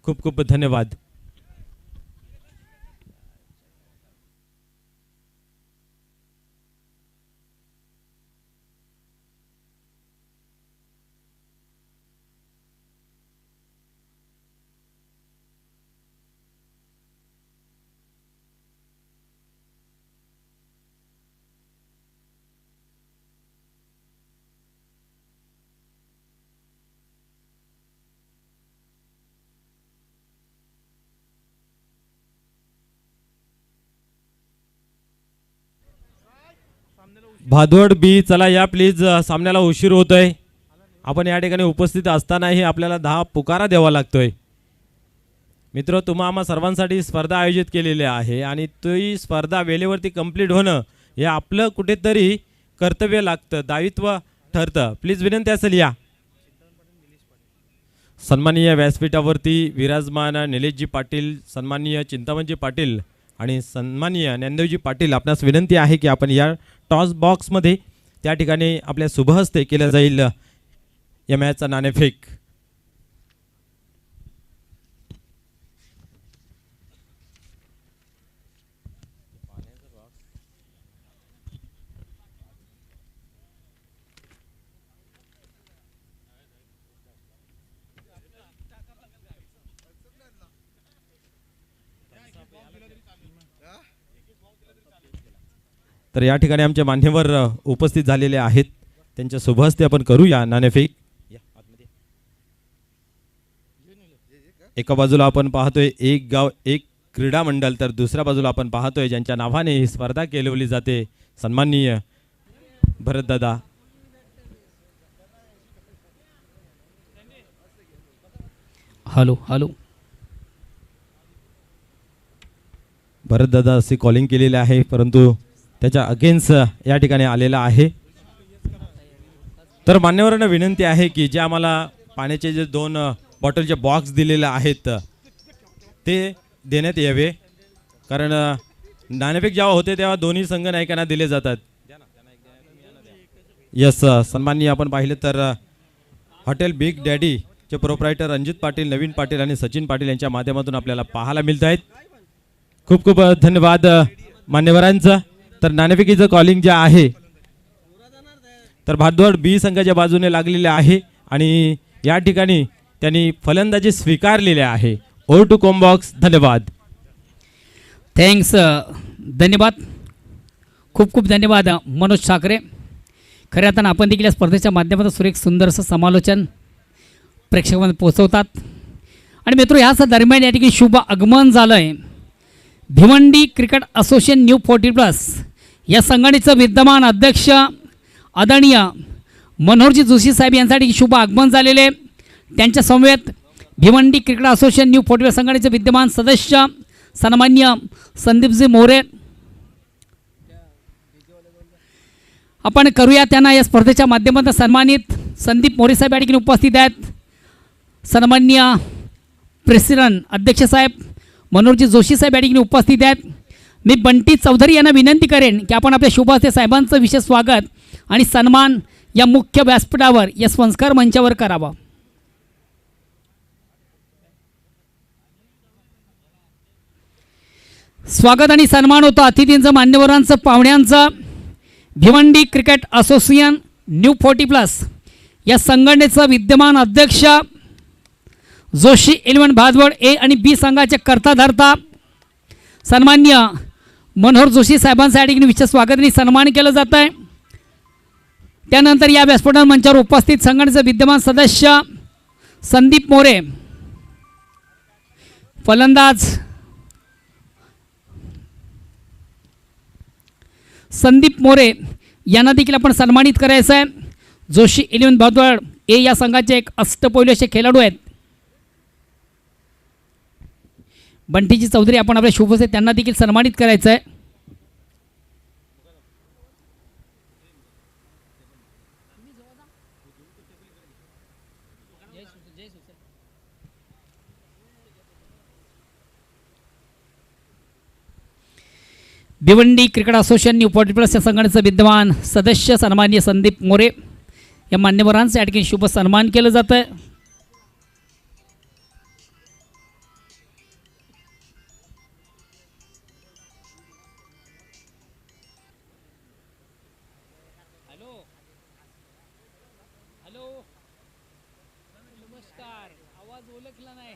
खूप खूप धन्यवाद. भादवड बी चला या प्लीज, सामन्याला उशीर होतोय. आपण या ठिकाणी उपस्थित असतानाही आपल्याला 10 पुकारा द्यावा लागतोय. मित्र, तुम्हा आम्हा सर्वांसाठी स्पर्धा आयोजित केलेली आहे आणि ती स्पर्धा वेळेवरती कंप्लीट होणं हे आपलं कुठेतरी कर्तव्य लागतं, दायित्व ठरतं. प्लीज विनंती असेल या. सन्माननीय व्यासपीठावरती विराजमान निलेशजी पाटील, सन्माननीय चिंतामणजी पाटील आणि सन्माननीय ज्ञानदेवजी पाटील, आपणास विनंती आहे की आपण या टॉस बॉक्समध्ये त्या ठिकाणी आपल्या शुभहस्ते केलं जाईल या मॅचचा नाणेफेक. तर या ठिकाणी आमचे मान्यवर उपस्थित झालेले आहेत, त्यांच्या शुभहस्ते आपण करूया नाणेफेक. एका बाजूला आपण पाहतोय एक गाव एक क्रीडा मंडळ, तर दुसऱ्या बाजूला आपण पाहतोय ज्यांच्या नावाने ही स्पर्धा केली जाते, सन्माननीय भरतदादा. हॅलो हॅलो भरतदादा असे कॉलिंग केलेले आहे, परंतु त्याच्या अगेन्स्ट या ठिकाणी आलेला आहे. तर मान्यवरांना विनंती आहे की जे आम्हाला पाण्याचे जे 2 बॉटलचे बॉक्स दिलेले आहेत ते देण्यात यावे, कारण नाणेफेक जेव्हा होते तेव्हा दोन्ही संघ नायकांना दिले जातात. यस, सन्माननीय आपण पाहिलं तर हॉटेल बिग डॅडीचे प्रोप्रायटर रणजित पाटील, नवीन पाटील आणि सचिन पाटील यांच्या माध्यमातून आपल्याला पाहायला मिळत आहेत. खूप खूप धन्यवाद मान्यवरांचं. तर नाणेफेकीचं कॉलिंग जे आहे तर भादवड बी संघाच्या बाजूने लागलेले आहे आणि या ठिकाणी त्यांनी फलंदाजी स्वीकारलेले आहे. Over to combox. धन्यवाद. थँक्स, धन्यवाद, खूप खूप धन्यवाद मनोज ठाकरे. खऱ्या अर्थानं आपण देखील या स्पर्धेच्या माध्यमातून सुरेख सुंदरसं समालोचन प्रेक्षकांमध्ये पोहोचवतात. आणि मित्र, ह्याच दरम्यान या ठिकाणी शुभ आगमन झालं आहे. भिवंडी क्रिकेट असोसिएशन न्यू 40+ या संघटनेचं विद्यमान अध्यक्ष आदरणीय मनोहरजी जोशी साहेब यांसाठी शुभ आगमन झालेले. त्यांच्या समवेत भिवंडी क्रिकेट असोसिएशन न्यू 40+ संघटनेचे विद्यमान सदस्य सन्माननीय संदीपजी मोरे. आपण करूया त्यांना या स्पर्धेच्या माध्यमातून सन्मानित. संदीप मोरे साहेब या ठिकाणी उपस्थित आहेत. सन्माननीय प्रेसिडेंट अध्यक्ष साहेब मनोहरजी जोशी साहेब या ठिकाणी उपस्थित आहेत. मी बंटी चौधरी यांना विनंती करेन की आपण आपल्या शुभहस्ते साहेबांचं विशेष स्वागत आणि सन्मान या मुख्य व्यासपीठावर या संस्कार मंचावर करावा. स्वागत आणि सन्मान होतं अतिथींचं, मान्यवरांचं, पाहुण्यांचं. भिवंडी क्रिकेट असोसिएशन न्यू 40+ या संघटनेचं विद्यमान अध्यक्ष जोशी 11 भादवड ए आणि बी संघाचे कर्ता धर्ता सन्माननीय मनोहर जोशी साहेबांचं या ठिकाणी विशेष स्वागत आणि सन्मान केलं जात आहे. त्यानंतर या व्यासपीठ मंचावर उपस्थित संघटनेचे विद्यमान सदस्य संदीप मोरे, फलंदाज संदीप मोरे यांना देखील आपण सन्मानित करायचं आहे. जोशी 11 भादवड ए या संघाचे एक अष्टपैलू असे खेळाडू आहेत. बंटीजी चौधरी आपण आपल्या शुभसे त्यांना देखील सन्मानित करायचं आहे. भिवंडी क्रिकेट असोसिएशन न्यू 40+ या संघटनेचे विद्यमान सदस्य सन्माननीय संदीप मोरे या मान्यवरांचं या ठिकाणी शुभ सन्मान केलं जातं आहे. नमस्कार, आवाज ओळखला नाही.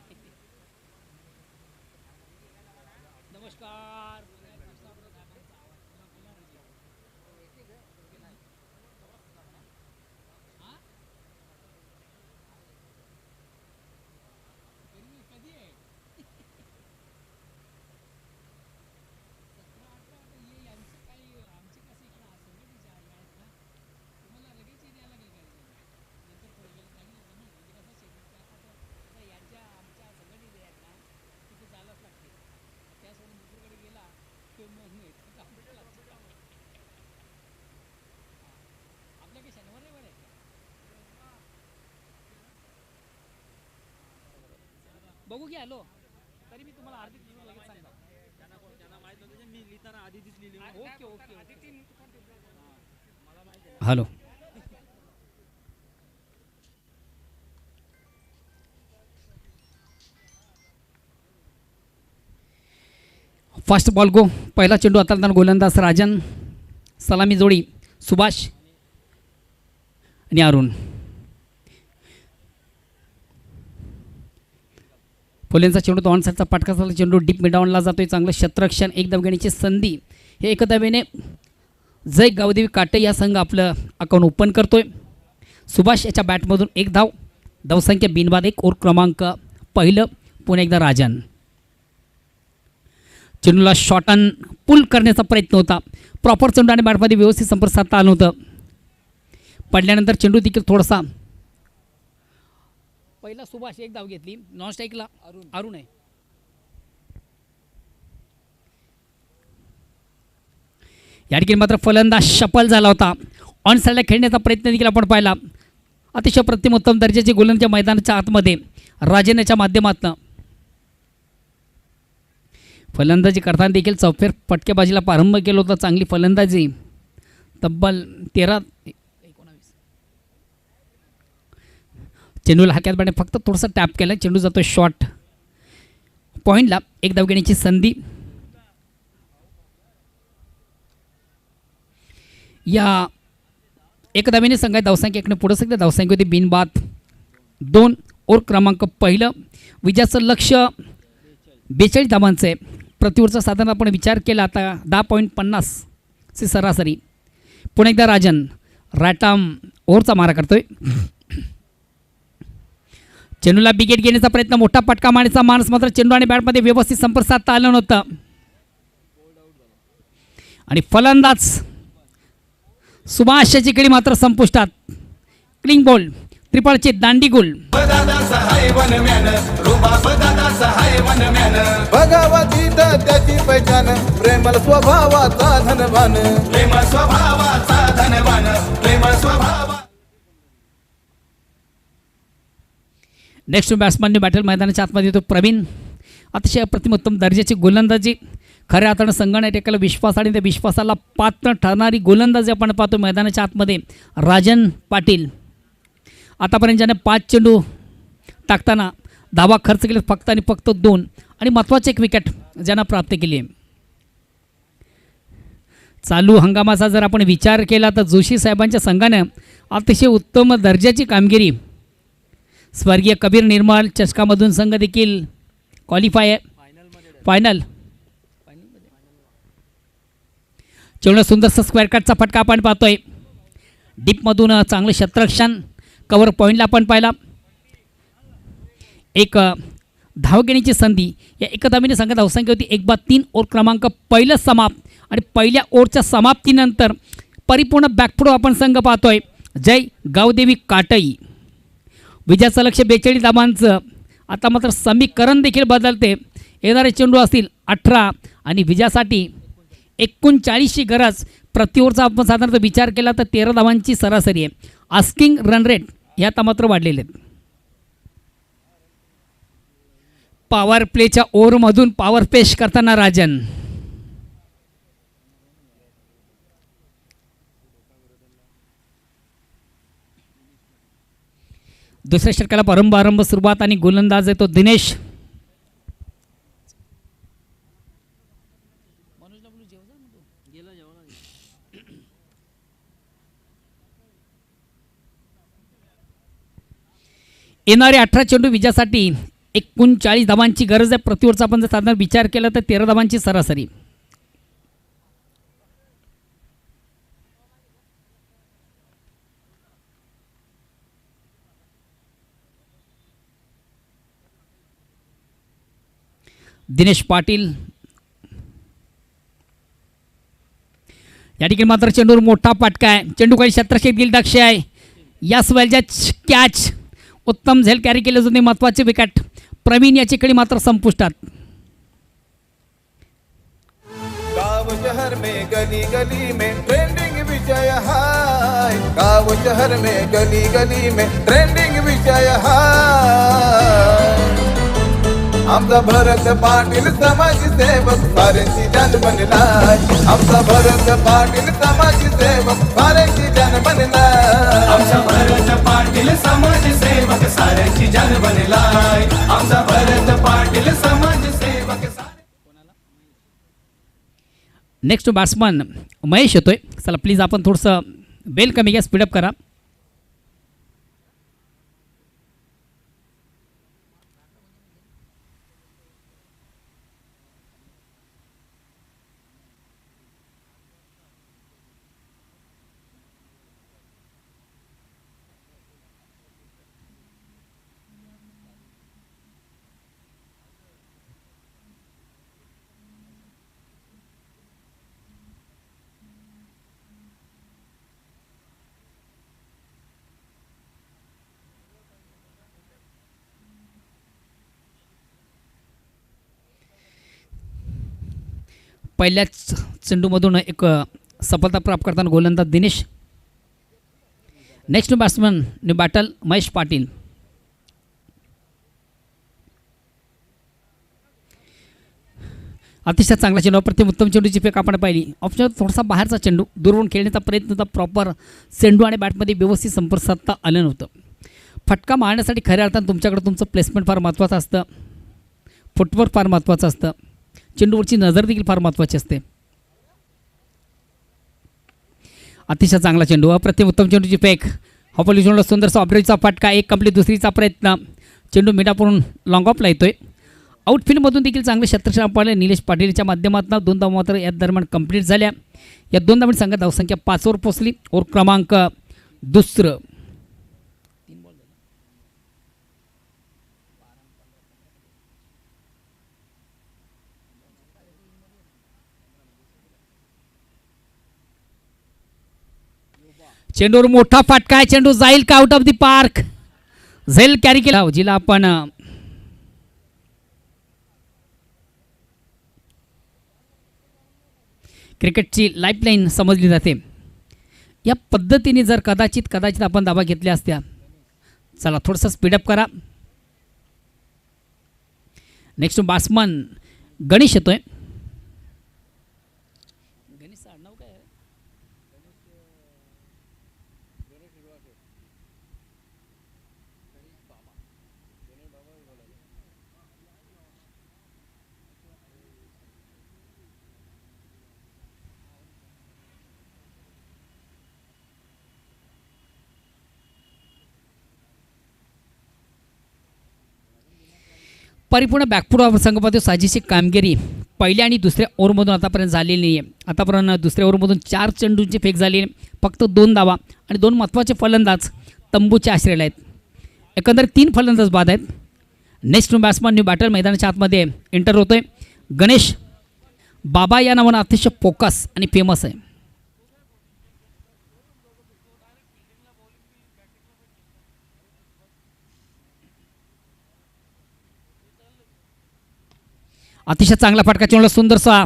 नमस्कार. बघू की हॅलो तरी मी तुम्हाला अर्धी लगेच सांगतो okay okay hello fast ball go पहिला चेंडू हाताळताना गोलंदाज राजन सलामी जोडी सुभाष आणि अरुण फुलेंचा चेंडू तो ऑन साईडचा पटका झाला चेंडू डीप मिडाऊनला जातोय चांगलं क्षेत्ररक्षण एक धावगेण्याची संधी हे एकधावेने जय गावदेवी काटे या संघ आपलं अकाउंट ओपन करतोय सुभाष याच्या बॅटमधून एक धाव धावसंख्या बिनबाद 1 ओव्हर क्रमांक पहिलं पुन्हा एकदा राजन चेंडूला शॉर्ट अन पुल करण्याचा प्रयत्न होता प्रॉपर चेंडू आणि बॅटमध्ये व्यवस्थित संपर्क साधता आलं होतं पडल्यानंतर चेंडू देखील थोडासा पहिला सुभाष एक धाव घेतली नॉन स्ट्राईकला अरुण आहे या ठिकाणी मात्र फलंदाज सफल झाला होता ऑन साईडला खेळण्याचा प्रयत्न देखील आपण पाहिला अतिशय प्रतिम उत्तम दर्जाचे गोलंदाज मैदानाच्या आतमध्ये राजन याच्या माध्यमातून फलंदाजी करताना देखील चौफेर फटकेबाजीला प्रारंभ केला होता चांगली फलंदाजी तब्बल 13-19 चेंडूला हाक्यात पाडणे फक्त थोडंसं टॅप केलं चेंडू जातो शॉर्ट पॉईंटला एक धाव घेण्याची संधी या एक धावेने संघात धावसंख्या एकने पुढे सगळ्या धावसंख्या होती बिनबाद 2 ओव्हर क्रमांक पहिलं विजयाचं लक्ष 42 धावांचं आहे प्रतिओव्हरचा साधारण आपण विचार केला आता 10.50 ची सरासरी पुन्हा एकदा राजन राटाम ओव्हरचा मारा करतोय चेंडूला बिगेट घेण्याचा प्रयत्न मोठा पटका मारण्याचा माणूस मात्र चेंडू आणि बॅटमध्ये व्यवस्थित संपर्क साधता आलं नव्हतं आणि फलंदाज सुभाषची कडे मात्र संपुष्टात क्लिंग बॉल त्रिपळचे दांडी गोल दादा सहाय वनम्यान रुबाब दादा सहाय वनम्यान बघावा तिथं त्याची पैचान प्रेमल स्वभावाचा धनवान प्रेम स्वभावाचा धनवान प्रेम स्वभावा नेक्स्ट बॅट्समॅनने बॅटल मैदानाच्या आतमध्ये येतो प्रवीण अतिशय अप्रतिम उत्तम दर्जाची गोलंदाजी खऱ्या अर्थानं संघाने टेकला विश्वास आणि त्या विश्वासाला पात्र ठरणारी गोलंदाजी आपण पाहतो मैदानाच्या आतमध्ये राजन पाटील आतापर्यंत ज्याने 5 चेंडू टाकताना धावा खर्च केले फक्त आणि फक्त 2 आणि महत्त्वाचे एक विकेट ज्यांना प्राप्त केली आहे चालू हंगामाचा जर आपण विचार केला तर जोशी साहेबांच्या संघानं अतिशय उत्तम दर्जाची कामगिरी स्वर्गीय कबीर निर्मल चषकामधून संघ देखील क्वालिफाय आहे फायनल चेंडू सुंदरसा स्क्वेअर कटचा फटका आपण पाहतोय डीपमधून चांगलं क्षेत्ररक्षण कव्हर पॉईंटला आपण पाहिला एक धाव घेण्याची संधी या एका धावेने संघात धावसंख्या होती 1/3 ओव्हर क्रमांक पहिलं समाप्त आणि पहिल्या ओव्हरच्या समाप्तीनंतर परिपूर्ण बॅकफुट आपण संघ पाहतोय जय गावदेवी काटई विजयाचं लक्ष 42 धावांचं आता मात्र समीकरण देखील बदलते येणारे चेंडू असतील 18 आणि विजयासाठी 39ची गरज प्रति ओव्हरचा आपण साधारणतः विचार केला तर 13 धावांची सरासरी आहे आस्किंग रन रेट हे आता मात्र वाढलेले आहेत पॉवर प्लेच्या ओव्हरमधून पॉवर पेश करताना राजन दुसऱ्या षटकाला प्रारंभ सुरुवात आणि गोलंदाज आहे तो दिनेश येणारे 18 चेंडू विजयासाठी 39 धावांची गरज आहे प्रति ओव्हरचा आपण जर साधारण विचार केला तर 13 धावांची सरासरी दिनेश पाटील या ठिकाणी मात्र चेंडूवर मोठा पटका आहे चेंडू काही क्षेत्रक्षेप गेल दक्ष आहे या स्वेलच्या कॅच उत्तम झेल कॅरी केले जाते महत्त्वाचे विकेट प्रवीण याची कडे मात्र संपुष्टात गाँव शहर में गली गली में ट्रेंडिंग विषय हाय गाँव शहर में गली गली में ट्रेंडिंग विषय हाय आमचा भरत पाटील समाजसेवक साऱ्यांची जान बनलाय आमचा भरत पाटील समाजसेवक साऱ्यांची जान बनलाय आमचा भरत पाटील समाजसेवक साऱ्यांची जान बनलाय आमचा भरत पाटील समाजसेवक नेक्स्ट बॅट्समन महेश येतोय. चला प्लीज आपण थोडंसं बेल कमी घ्या, स्पीडअप करा. पहिल्याच चेंडूमधून एक सफलता प्राप्त करताना गोलंदाज Dinesh. Next batsman new battle Mahesh Patil. अतिशय चांगला चेंडू, प्रतिम उत्तम चेंडूची फेक आपण पाहिली. ऑप्शन थोडासा बाहेरचा चेंडू दूरवरून खेळण्याचा प्रयत्न होता. प्रॉपर चेंडू आणि बॅटमध्ये व्यवस्थित संपर्क साधता आलं नव्हतं. फटका मारण्यासाठी खऱ्या अर्थानं तुमच्याकडे तुमचं प्लेसमेंट फार महत्त्वाचं असतं, फुटवर्क फार महत्त्वाचं असतं, चेंडूवरची नजर देखील फार महत्त्वाची असते. अतिशय चांगला चेंडू, अप्रतिम उत्तम चेंडूची फेक. हॉपली चेंडू सुंदरसा ऑब्रेजचा फटका, एक कंप्लीट, दुसरीचा प्रयत्न. चेंडू मिडापूरून लॉंग ऑफला येतोय. आउटफील्डमधून देखील चांगले शतकशा पाहिले निलेश पाटीलच्या माध्यमातून. 2 धावा मात्र या दरम्यान कंप्लीट झाल्या. या 2 धावांची संघात धावसंख्या 5 वर पोहोचली. ओव्हर क्रमांक 2. चेंडूवर मोठा फटका आहे. चेंडू जाईल का आउट ऑफ द पार्क? झेल कॅरी केला, जिला आपण क्रिकेटची लाईफलाईन समजली जाते. या पद्धतीने जर कदाचित आपण धावा घेतल्या असत्या. चला थोडंसं स्पीडअप करा. नेक्स्ट बॅट्समन गणेश येतोय. परिपूर्ण बॅकफूट संघामध्ये साजेशी कामगिरी पहिल्या आणि दुसऱ्या ओव्हरमधून आतापर्यंत झालेली नाही आहे. आतापर्यंत दुसऱ्या ओव्हरमधून 4 चेंडूंची फेक झाली, फक्त 2 धावा आणि 2 महत्त्वाचे फलंदाज तंबूच्या आश्रयाला आहेत. एकंदरीत 3 फलंदाज बाद आहेत. नेक्स्ट बॅट्समन न्यू बॅटल मैदानाच्या आतमध्ये एंटर होतोय. गणेश बाबा या नावानं अतिशय फोकस आणि फेमस आहे. अतिशय चांगला फटका, चेंडू सुंदरसा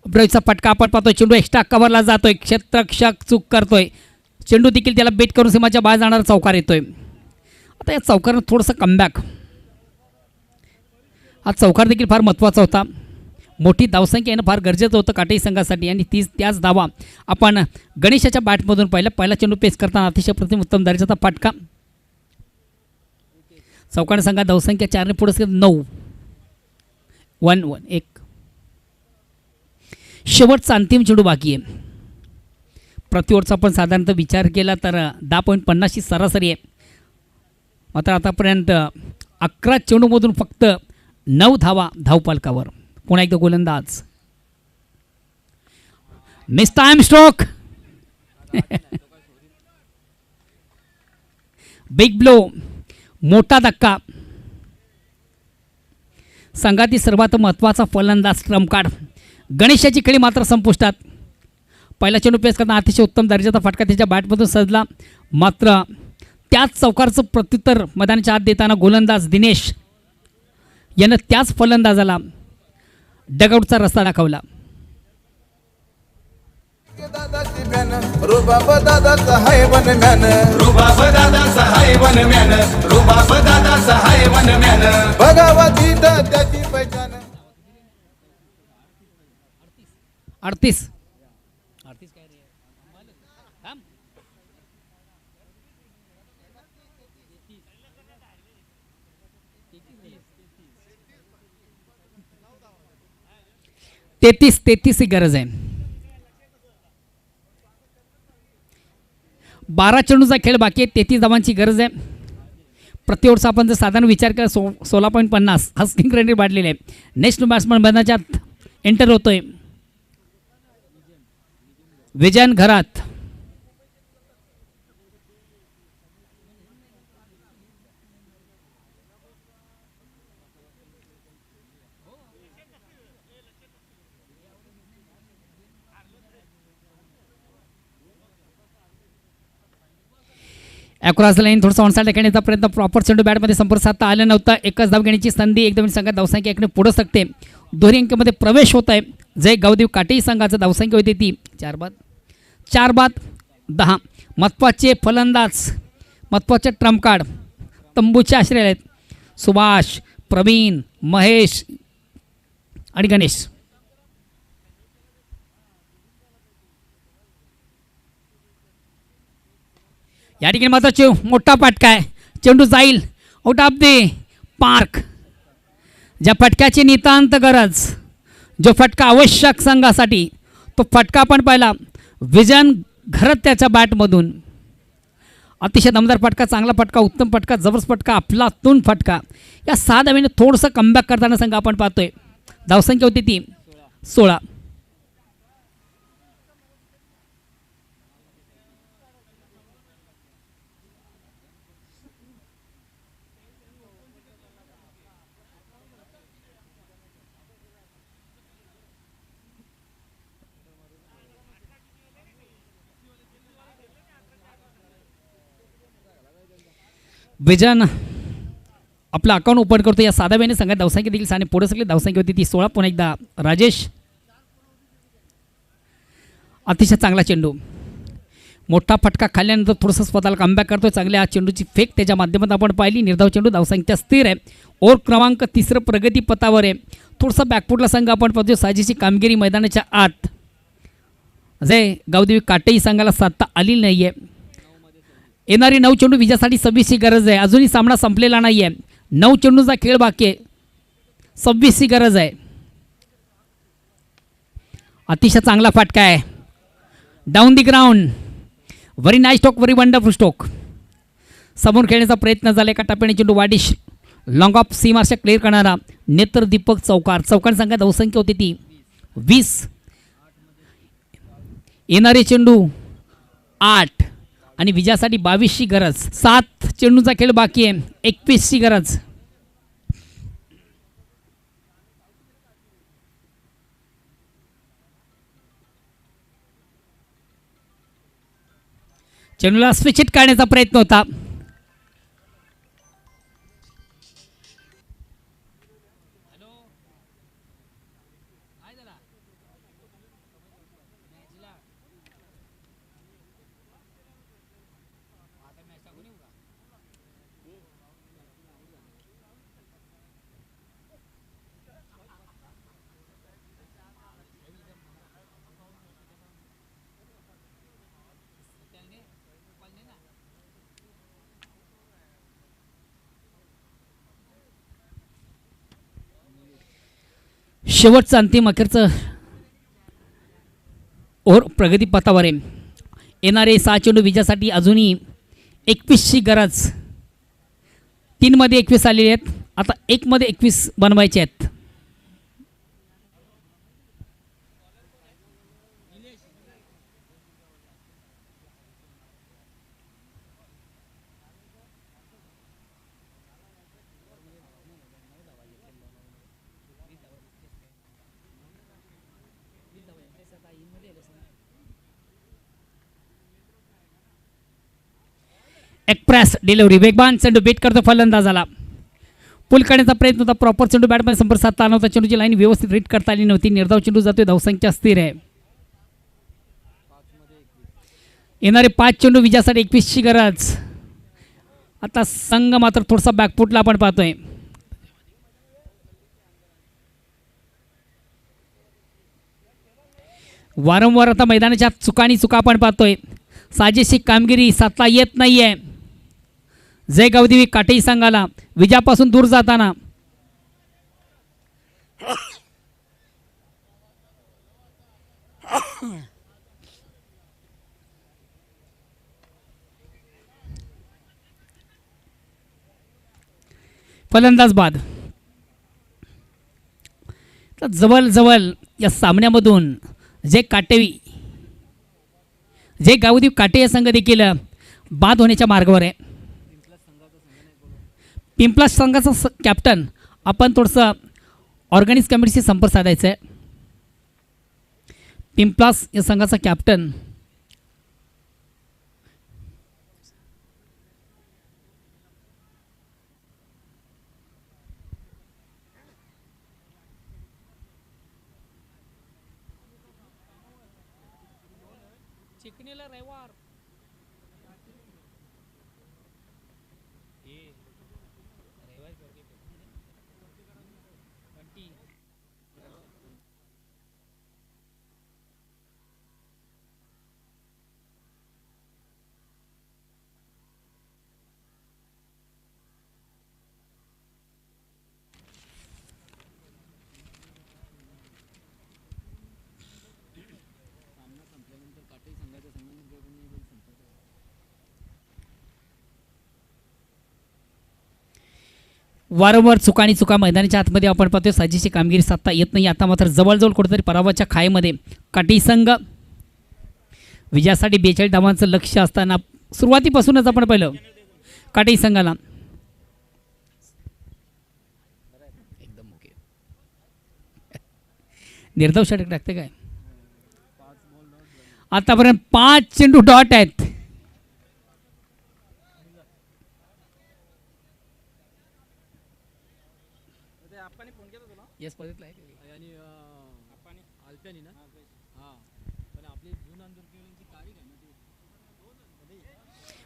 ब्रेकचा फटका आपण पाहतोय. चेंडू एक्स्ट्रा कव्हरला जातोय, क्षेत्ररक्षक चूक करतोय. चेंडू देखील त्याला बेट करून सीमाच्या बाहेर जाणारा चौकार येतोय. आता या चौकारानं थोडंसं कमबॅक. हा चौकार देखील फार महत्त्वाचा होता. मोठी धावसंख्या येणं फार गरजेचं होतं काटेरी संघासाठी आणि त्याच धावा आपण गणेशाच्या बॅटमधून पहिला चेंडू पेस करताना अतिशय प्रतिम उत्तम दर्जाचा फटका. चौकार संघात धावसंख्या 4 ने पुढे 9. 1-1 1. शेवटचा अंतिम चेंडू बाकी आहे. प्रति ओव्हरचा आपण साधारणतः विचार केला तर 10.50 ची सरासरी आहे. मात्र आतापर्यंत 11 चेंडूमधून फक्त 9 धावा धावपालकावर. पुन्हा एकदा गोलंदाज miss time stroke. Big blow, मोठा धक्का. संघातील सर्वात महत्त्वाचा फलंदाज ट्रम्प कार्ड. गणेशाची खेळी मात्र संपुष्टात. पहिला चेंडू पेस करताना अतिशय उत्तम दर्जाचा फटका त्याच्या बॅटमधून सजला. मात्र त्याच चौकारचं प्रत्युत्तर मैदानाच्या आत देताना गोलंदाज दिनेश यानं त्याच फलंदाजाला डगआउटचा रस्ता दाखवला. रुबाब दादा सहाय वनम्यान, रुबाब दादा सहाय वनम्यान, रुबाब दादा सहाय वनम्यान. भगवती 38 काय रे थांब. 33 ही गरज आहे. 12 चेंडूचा खेळ बाकी आहे. 33 धावांची गरज आहे. प्रति ओव्हरचा आपण जर साधारण विचार केला 16.50 हा स्किंग रेट वाढलेला आहे. नेक्स्ट बॅट्समन मैदानाच्यात एंटर होतोय विजयन घरात. अक्रॉस लाईन थोडंसं ऑनसाईड खेळण्याचा प्रयत्न प्रॉपर चेंडू बॅटमध्ये संपर्क साधता आला नव्हता. एकच धाव घेण्याची संधी एकदम संघात धावसंख्या इकडे पुढे सकते. दोन्ही अंकामध्ये प्रवेश होत आहे. जय गावदेव काटेही संघाचं धावसंख्या होती ती 4-10. महत्त्वाचे फलंदाज महत्त्वाचे ट्रम्प कार्ड तंबूचे आश्रय आहेत. सुभाष, प्रवीण, महेश आणि गणेश. या ठिकाणी मात्र मोठा फटका आहे. चेंडू जाईल आउट ऑफ द पार्क. ज्या फटक्याची नितांत गरज, जो फटका आवश्यक संघासाठी, तो फटका आपण पाहिला विजयन घरात त्याच्या बॅटमधून. अतिशय दमदार फटका, चांगला फटका, उत्तम फटका, जबरदस्त फटका, अफलातून फटका. या 6 धावांनी थोडंसं कमबॅक करताना संघ आपण पाहतोय. धावसंख्या होती ती 16. विजन आपलं अकाउंट ओपन करतो. या 6 धावांनी संघात धावसंख्या देखील आणि पुढे सगळी धावसंख्या होती ती 16. पुन्हा एकदा राजेश. अतिशय चांगला चेंडू, मोठा फटका खाल्ल्यानंतर थोडंसं स्वतःला कमबॅक करतोय. चांगल्या चेंडूची फेक त्याच्या माध्यमातून आपण पाहिली. निर्धाव चेंडू, धावसंख्या स्थिर आहे. ओव्हर क्रमांक 3 प्रगतीपथावर आहे. थोडंसं बॅकफुटला संघ आपण पाहतोय. साजेशी कामगिरी मैदानाच्या आत. जय गावदेवी काटेही संघाला साधता आली नाही आहे. येणारी 9 चेंडू विजयासाठी 26ची गरज आहे. अजूनही सामना संपलेला नाही आहे. 9 चेंडूचा खेळ बाकी आहे. 26ची गरज आहे. अतिशय चांगला फटका आहे. Down the ground. Very nice stroke, very wonderful stroke. समोर खेळण्याचा प्रयत्न झाला. एका टप्प्याने चेंडू वाडिश लॉंग ऑफ सीमार्शा क्लिअर करणारा नेत्र दीपक चौकार. चौकार संघात धावसंख्या होती ती 20. येणारे चेंडू 8 आणि विजयासाठी 22ची गरज. 7 चेंडूचा खेळ बाकी आहे. 21ची गरज. चेंडूला स्विच हिट काढण्याचा प्रयत्न होता. शेवटचं अंतिम अखेरचं ओव्हर प्रगतीपथावर आहे. येणारे 6 चेंडू विजयासाठी अजूनही 21ची गरज. 3 मध्ये 21 आलेले आहेत. आता 1 मध्ये 21 बनवायचे आहेत. एक्सप्रेस डिलिव्हरी, वेगवान चेंडू बीट करतो फलंदाजाला. पुल करण्याचा प्रयत्न होता. प्रॉपर चेंडू बॅटमध्ये संपर्क साधता आला नव्हता. चेंडूची लाईन व्यवस्थित रीड करता आली नव्हती. निर्धाव चेंडू जातोय. धावसंख्या स्थिर आहे. येणारे 5 चेंडू विजयासाठी 21ची गरज. आता संघ मात्र थोडासा बॅकफुटला आपण पाहतोय. वारंवार आता मैदानाच्या चुका आपण पाहतोय. साजेशी कामगिरी साधता येत नाही आहे. जय गावदेवी काटेई संघाला विजयापासून दूर जाताना. फलंदाज बाद. तर जवळ या सामन्यामधून जे गावदेवी काटे या संघ देखील बाद होण्याच्या मार्गावर आहे. पिंपलास संघाचा कॅप्टन आपण थोडंसं ऑर्गॅनिक्स कमिटीशी संपर्क साधायचा आहे. पिंपलास या संघाचा कॅप्टन वारंवार चुका मैदानाच्या आतमध्ये आपण पाहतोय. साजेशी कामगिरी साधता येत नाही. आता मात्र जवळजवळ कुठेतरी पराभवाच्या खाईमध्ये काटी संघ. विजयासाठी 42 धावांचं लक्ष असताना सुरुवातीपासूनच आपण पाहिलं काटी संघाला एकदम ओके निर्धाव षटक टाकते काय. आतापर्यंत 5 चेंडू डॉट आहेत.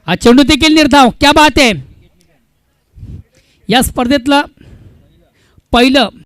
हा चेंडू देखील निर्धाव. क्या बात आहे. या स्पर्धेतलं पहिलं